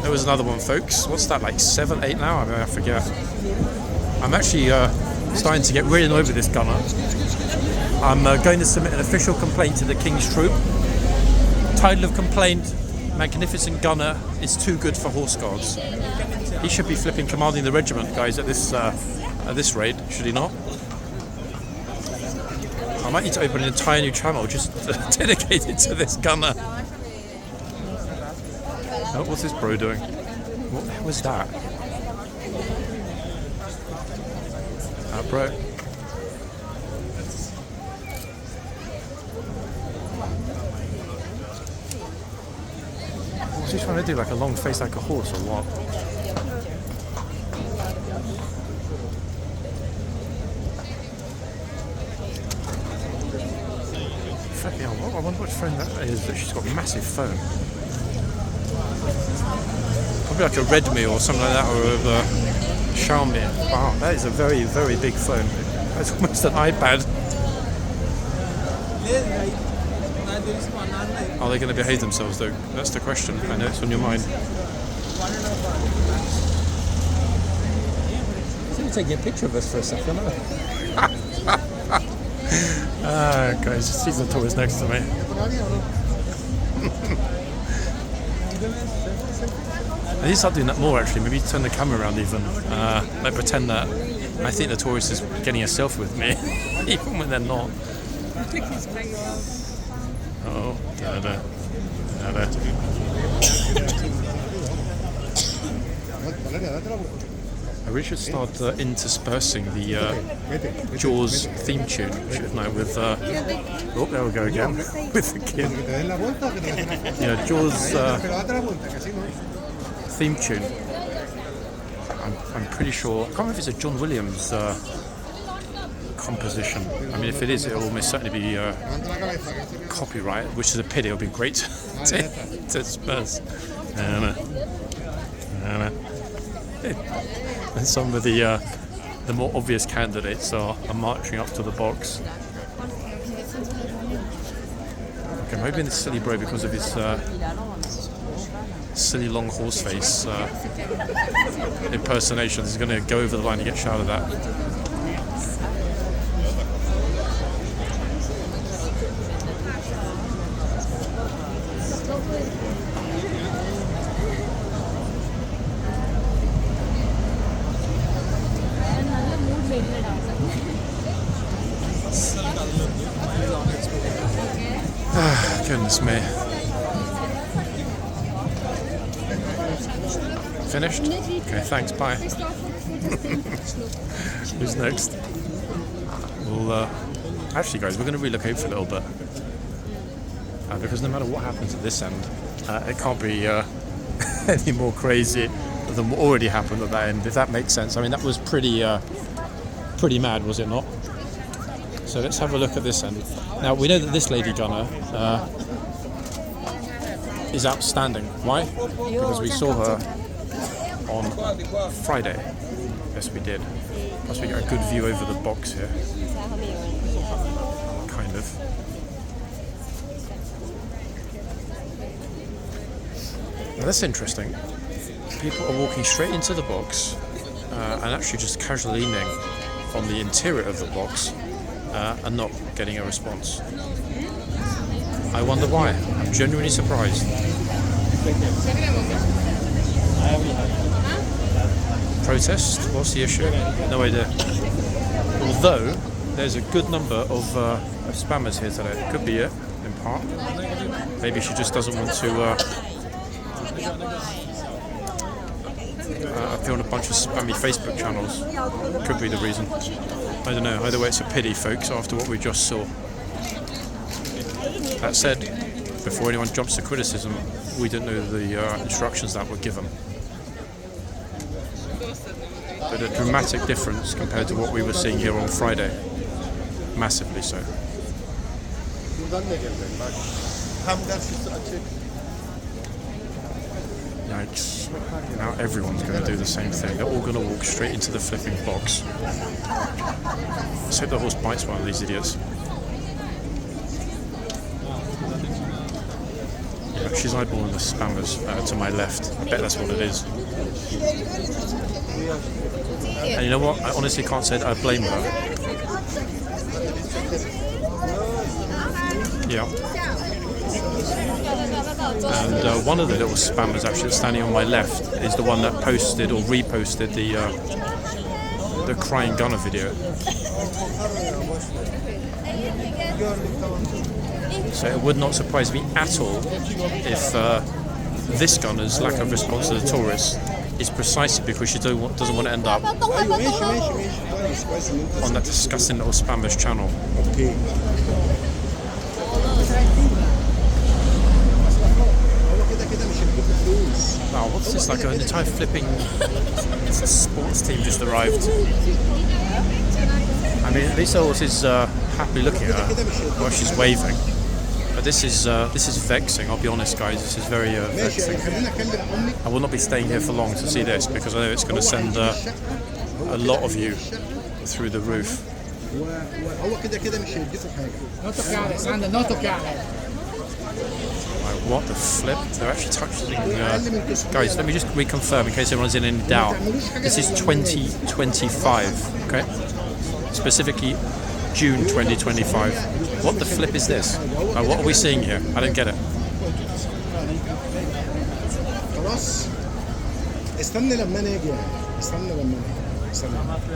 There was another one, folks. What's that, like 7, 8 now? I mean, I forget. I'm actually starting to get really annoyed with this gunner. I'm going to submit an official complaint to the King's Troop. Title of complaint: Magnificent gunner is too good for horse guards. He should be flipping commanding the regiment, guys, at this raid, should he not? I might need to open an entire new channel just dedicated to this gunner. Oh, what's this bro doing? What the hell was that? Bro. What's he trying to do? Like a long face like a horse or what? Fucking hell, I wonder which phone that is, but she's got a massive phone. Probably like a Redmi or something like that, or a Xiaomi. Wow, that is a very big phone. That's almost an iPad. Are they going to behave themselves though? That's the question. I know it's on your mind. You're taking a picture of us for a second, aren't you? Guys, see the tourist next to me. I need to start doing that more actually. Maybe turn the camera around even. Like pretend that I think the tourist is getting a selfie with me, even when they're not. Oh, da-da. I really should start interspersing the Jaws theme tune, shouldn't I? With oh, there we go again with the kid. Yeah, Jaws theme tune. I'm pretty sure. I can't remember if it's a John Williams composition. I mean, if it is, it will almost certainly be copyright, which is a pity. It would be great to Spurs. And some of the more obvious candidates are marching up to the box. Okay, maybe in this silly bro because of his silly long horse face impersonation is going to go over the line and get shouted at. Goodness me. Finished? Okay, thanks, bye. Who's next? Well, actually guys, we're going to relocate for a little bit. Because no matter what happens at this end, it can't be any more crazy than what already happened at that end, if that makes sense. I mean, that was pretty mad, was it not? So let's have a look at this end. Now, we know that this lady gunner is outstanding. Why? Because we saw her on Friday. Yes, we did. Plus, we got a good view over the box here. Kind of. Now, that's interesting. People are walking straight into the box and actually just casually leaning on the interior of the box and not getting a response. I wonder why. I'm genuinely surprised. Protest? What's the issue? No idea. Although there's a good number of spammers here today. Could be it, in part. Maybe she just doesn't want to appear on a bunch of spammy Facebook channels. Could be the reason. I don't know. Either way, it's a pity, folks, after what we just saw. That said, before anyone jumps to criticism, we didn't know the instructions that were given. But a dramatic difference compared to what we were seeing here on Friday. Massively so. Yikes. Now everyone's going to do the same thing. They're all going to walk straight into the flipping box. Let's hope the horse bites one of these idiots. Yeah, she's eyeballing the spammers to my left. I bet that's what it is. And you know what? I honestly can't say that I blame her. Yeah. And one of the little spammers actually standing on my left is the one that posted or reposted the crying gunner video. So it would not surprise me at all if this gunner's lack of response to the tourists is precisely because she doesn't want to end up on that disgusting little spammer's channel. Wow, what's this, like an entire flipping sports team just arrived? I mean, at least the horse is happily looking at her while she's waving. But this is vexing, I'll be honest guys, this is very vexing. I will not be staying here for long to see this because I know it's going to send a lot of you through the roof. What the flip? They're actually touching... guys, let me just reconfirm in case everyone's in any doubt. This is 2025, okay? Specifically June 2025. What the flip is this? What are we seeing here? I don't get it.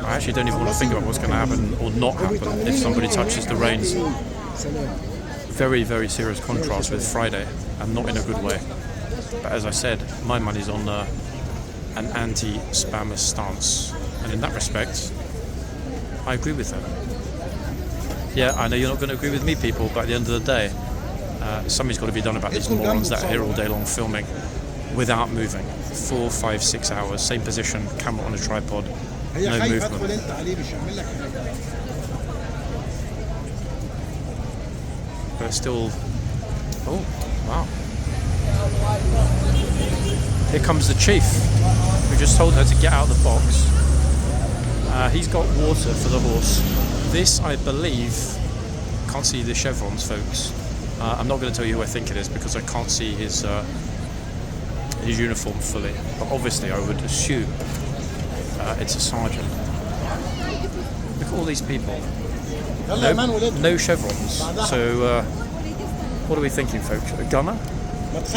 I actually don't even want to think about what's going to happen or not happen if somebody touches the reins. Very, very serious contrast with Friday, and not in a good way. But as I said, my money's on an anti-spammer stance, and in that respect, I agree with her. Yeah, I know you're not going to agree with me, people, but at the end of the day, something's got to be done about these morons that are here all day long filming without moving. 4, 5, 6 hours, same position, camera on a tripod, no movement. But still, oh wow, here comes the chief. We just told her to get out of the box. He's got water for the horse. This, I believe, can't see the chevrons, folks. I'm not going to tell you who I think it is because I can't see his uniform fully, but obviously I would assume it's a sergeant. Look at all these people. No chevrons. So what are we thinking, folks? A gunner?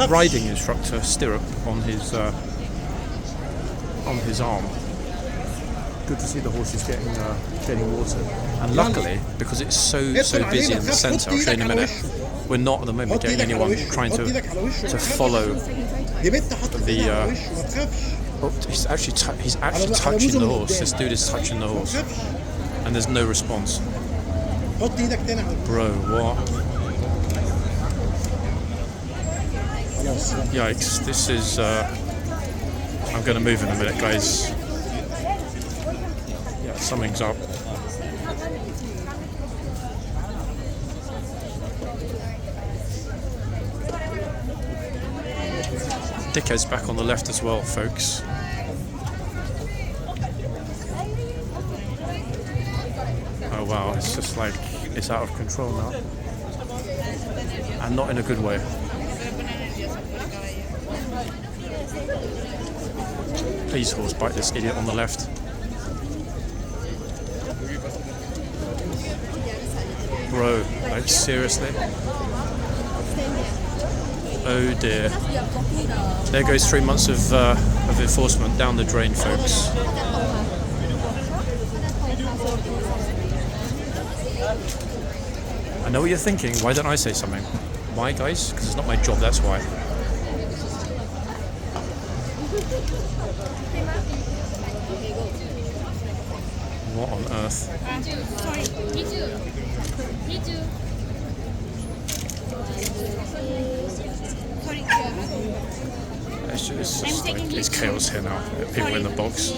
Riding instructor stirrup on his arm. Good to see the horses getting water. And luckily, because it's so busy in the centre, I'll show you in a minute, we're not at the moment getting anyone trying to follow the. Oh, he's actually touching the horse. This dude is touching the horse, and there's no response. Bro, what? Yikes! This is. I'm going to move in a minute, guys. Yeah, something's up. Dickhead's back on the left as well, folks. Oh wow, it's just like, it's out of control now. And not in a good way. Please horse bite this idiot on the left. Bro, like seriously? Oh dear. There goes 3 months of enforcement down the drain, folks. I know what you're thinking. Why don't I say something? Why, guys? Because it's not my job, that's why. What on earth? It's just like, it's chaos here now. People in the box.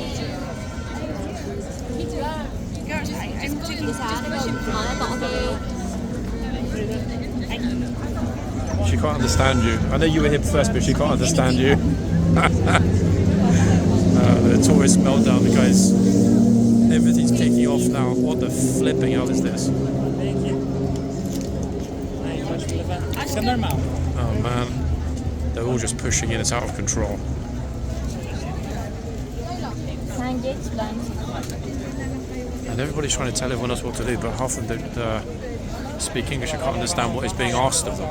She can't understand you. I know you were here first, but she can't understand you. The tourist meltdown, guys. Everything's kicking off now. What the flipping hell is this? Oh man. They're all just pushing in, it's out of control. And everybody's trying to tell everyone else what to do, but half of them don't speak English and can't understand what is being asked of them.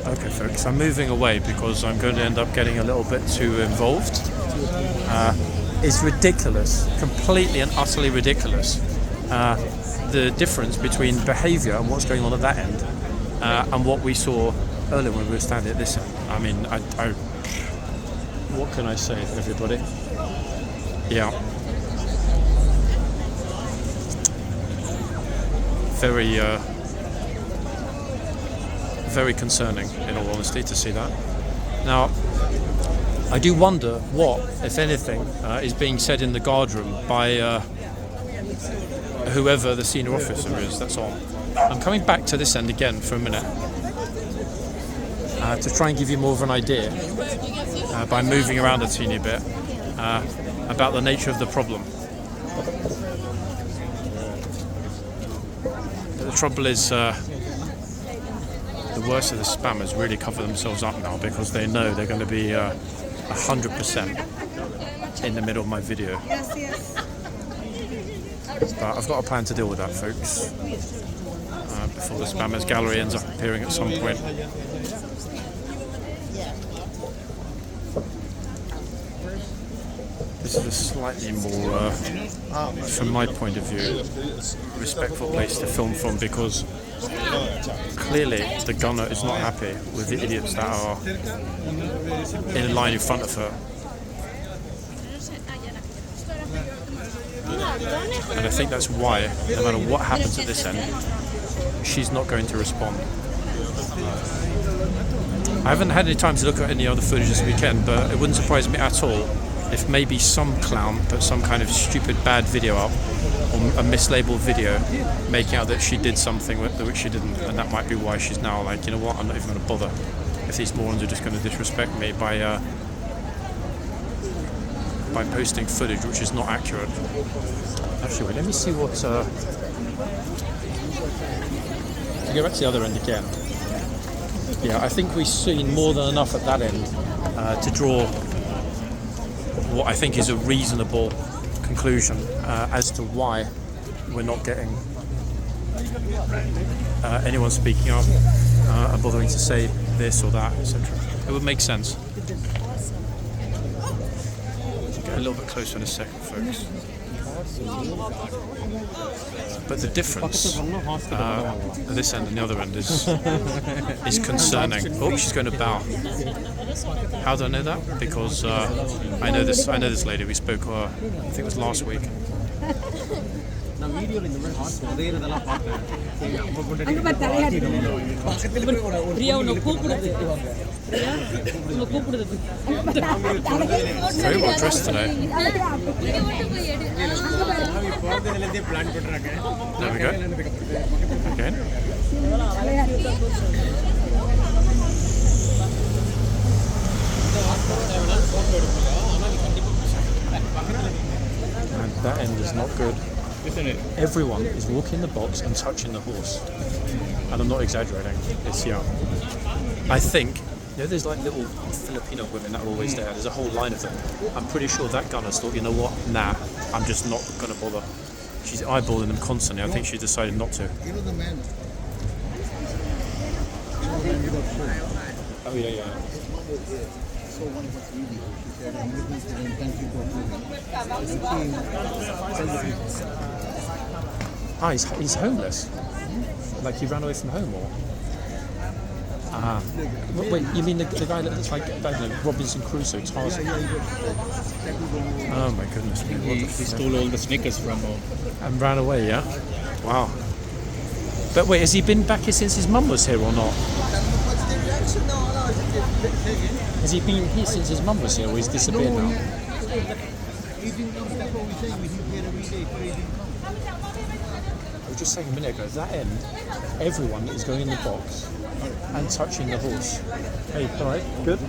Okay folks, I'm moving away because I'm going to end up getting a little bit too involved. It's ridiculous, completely and utterly ridiculous. The difference between behaviour and what's going on at that end and what we saw earlier when we were standing at this end. I mean, what can I say, everybody? Yeah. Very concerning, in all honesty, to see that. Now, I do wonder what, if anything, is being said in the guard room by whoever the senior officer is that's on. I'm coming back to this end again for a minute to try and give you more of an idea by moving around a teeny bit about the nature of the problem. But the trouble is the worst of the spammers really cover themselves up now because they know they're going to be 100% in the middle of my video. But I've got a plan to deal with that, folks, before the spammers gallery ends up appearing at some point. This is a slightly more, from my point of view, respectful place to film from because clearly the gunner is not happy with the idiots that are in a line in front of her. And I think that's why, no matter what happens at this end, she's not going to respond. I haven't had any time to look at any other footage this weekend, but it wouldn't surprise me at all if maybe some clown put some kind of stupid bad video up, or a mislabeled video, making out that she did something which she didn't, and that might be why she's now like, you know what, I'm not even going to bother if these morons are just going to disrespect me by posting footage which is not accurate. Actually, wait, let me see what... to go back to the other end again. Yeah, I think we've seen more than enough at that end to draw what I think is a reasonable conclusion as to why we're not getting anyone speaking up and bothering to say this or that, etc. It would make sense. Get a little bit closer in a second, folks. But the difference at this end and the other end is concerning. Oh, she's going to bow. How do I know that? Because I know this lady. We spoke. I think it was last week. Very well dressed today. There we go. Again. And that end is not good. Everyone is walking the box and touching the horse. And I'm not exaggerating. It's, yeah. I think, there's like little Filipino women that are always there. There's a whole line of them. I'm pretty sure that gunner's thought, you know what? Nah, I'm just not going to bother. She's eyeballing them constantly. I think she decided not to. You know the man. Oh, yeah. So one was video. She said, I'm looking for him. Thank you for coming. Ah, he's homeless. Like he ran away from home, or? Ah. Wait, you mean the guy that looks like, I don't know, Robinson Crusoe, Tarzan? Oh my goodness. He stole all the Snickers from home. And ran away, yeah? Wow. But wait, has he been back here since his mum was here or not? Has he been here since his mum was here, or he's disappeared now? I was just saying a minute ago, that end, everyone is going in the box and touching the horse. Hey, alright, good?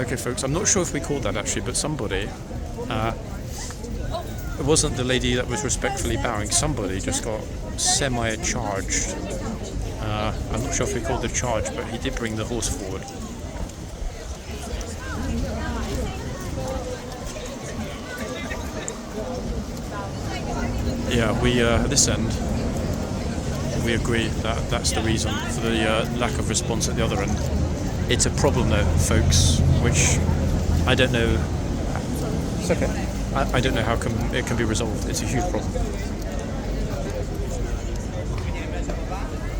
Okay folks, I'm not sure if we called that actually, but somebody, it wasn't the lady that was respectfully bowing, somebody just got semi-charged. I'm not sure if we called the charge, but he did bring the horse forward. Yeah, we at this end, we agree that that's the reason for the lack of response at the other end. It's a problem though, folks, which I don't know. It's okay. I don't know how it can be resolved. It's a huge problem.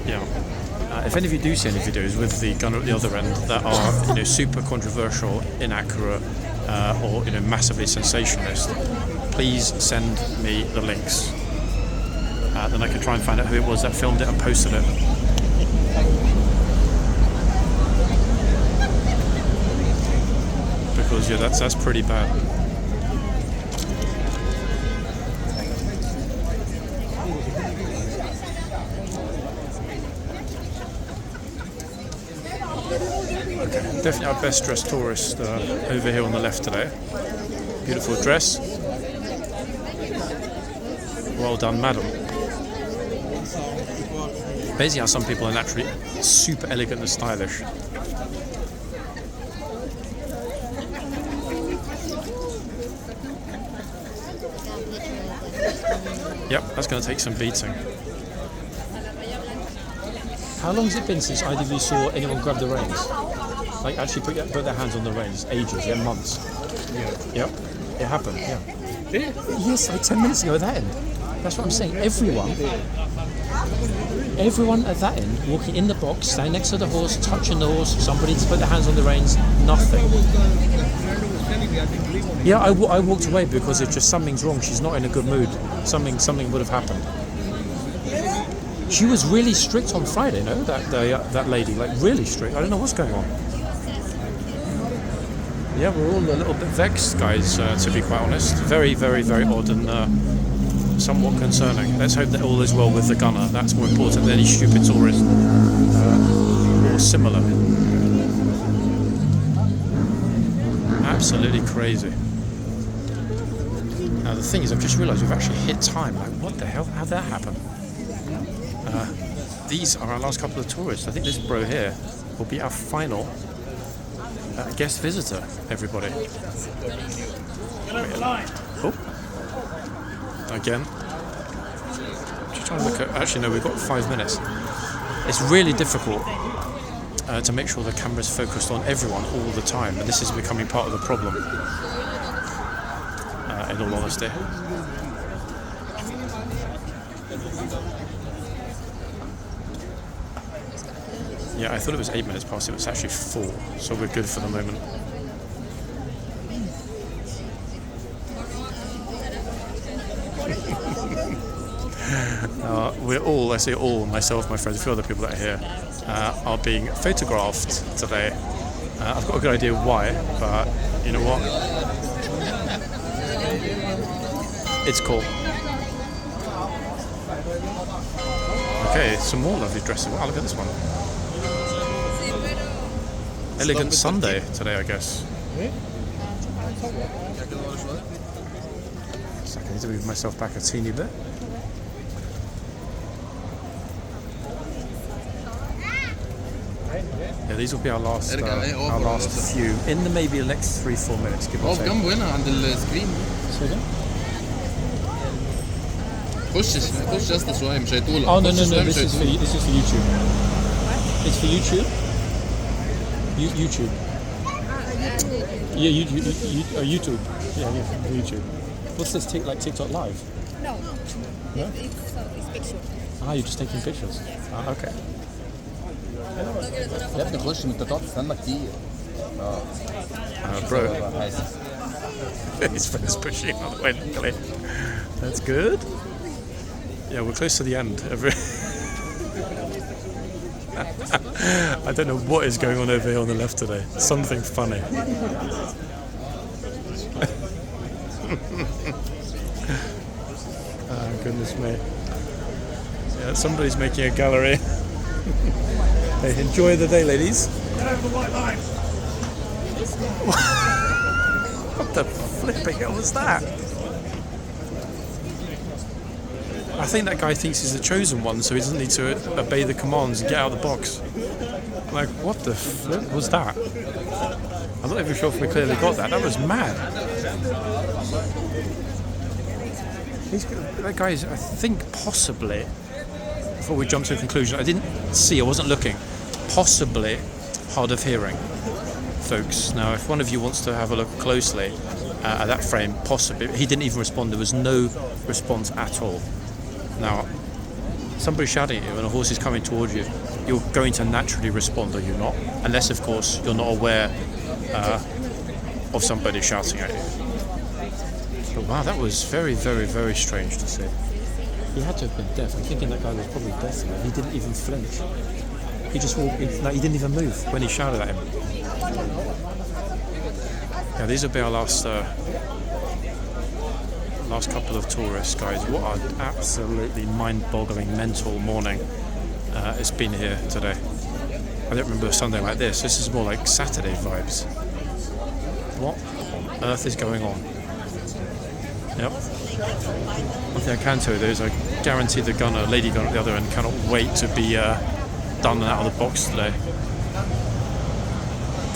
Yeah. If any of you do see any videos with the gunner at the other end that are, super controversial, inaccurate, or massively sensationalist, please send me the links. Then I can try and find out who it was that filmed it and posted it. Because that's pretty bad. Okay, definitely our best dressed tourist over here on the left today. Beautiful dress. Well done, madam. Amazing how some people are naturally super elegant and stylish. Yep, that's going to take some beating. How long has it been since either of you saw anyone grab the reins? Like actually put their hands on the reins? Ages, yeah, months. Yeah. Yep, it happened, yeah. Yes, like 10 minutes ago at that end. That's what I'm saying. Everyone at that end, walking in the box, standing next to the horse, touching the horse, somebody to put their hands on the reins, nothing. Yeah, I walked away because it's just something's wrong. She's not in a good mood. Something would have happened. She was really strict on Friday, no? That lady, like really strict. I don't know what's going on. Yeah, we're all a little bit vexed, guys, to be quite honest. Very, very, very odd and somewhat concerning. Let's hope that all is well with the gunner. That's more important than any stupid tourist or similar. Absolutely crazy. Now the thing is, I've just realised we've actually hit time. Like, what the hell? How'd that happen? These are our last couple of tourists. I think this bro here will be our final guest visitor, everybody. Oh. Again. Just trying to look at... Actually, no, we've got 5 minutes. it's really difficult to make sure the camera's focused on everyone all the time, and this is becoming part of the problem, in all honesty. Yeah, I thought it was 8 minutes past, it was actually 4, so we're good for the moment. We're all, I say all, myself, my friends, a few other people that are here, are being photographed today. I've got a good idea why, but you know what? It's cool. Okay, some more lovely dresses. Wow, look at this one. Elegant Sunday today, I guess. So I need to move myself back a teeny bit. Yeah, these will be our last few in the maybe the next 3-4 minutes. Give or take. هنا عند السكرين. خش يا اسطى شوية مش هيطول. Oh no, this is for YouTube. It's for YouTube. YouTube. Yeah, YouTube. Yeah, for YouTube. What's this like TikTok Live? No? It's picture. You're just taking pictures. Okay. يا ابني خش انت تقعد تستنى كتير. Bro. His friend's pushing on the way, luckily. That's good. Yeah, we're close to the end. I don't know what is going on over here on the left today. Something funny. Oh, goodness me. Yeah, somebody's making a gallery. Hey, enjoy the day, ladies. What the flipping hell was that? I think that guy thinks he's the chosen one, so he doesn't need to obey the commands and get out of the box. Like, what the flip was that? I'm not even sure if we clearly got that. That was mad. That guy is, I think, possibly, before we jump to a conclusion, I didn't see, I wasn't looking, possibly hard of hearing, folks. Now, if one of you wants to have a look closely at that frame, possibly, he didn't even respond. There was no response at all. Now, somebody shouting at you and a horse is coming towards you, you're going to naturally respond, are you not? Unless, of course, you're not aware of somebody shouting at you. But wow, that was very, very, very strange to see. He had to have been deaf. I'm thinking that guy was probably deaf. He didn't even flinch. He just walked in, like, he didn't even move when he shouted at him. Yeah, these will be our last couple of tourists, guys. What an absolutely mind-boggling mental morning it's been here today. I don't remember a Sunday like this. This is more like Saturday vibes. What on earth is going on? Yep. One thing I can tell you though is I guarantee the gunner, lady gunner at the other end, cannot wait to be done and out of the box today.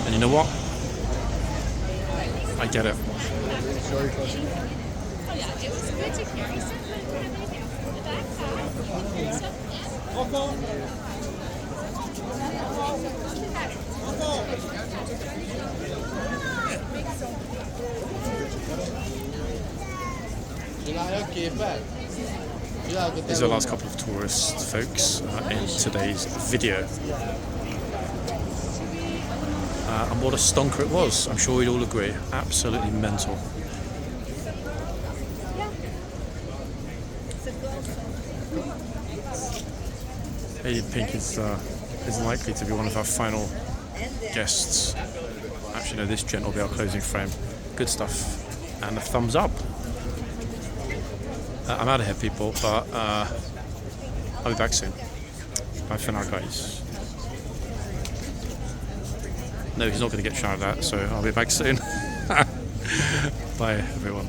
And you know what? I get it. These are the last couple of tourists, folks, in today's video. And what a stonker it was, I'm sure we'd all agree. Absolutely mental. Lady Pink is likely to be one of our final guests. Actually, no, this gent will be our closing frame. Good stuff. And a thumbs up. I'm out of here, people, but I'll be back soon. Bye for now, guys. No, he's not going to get shouted at, so I'll be back soon. Bye, everyone.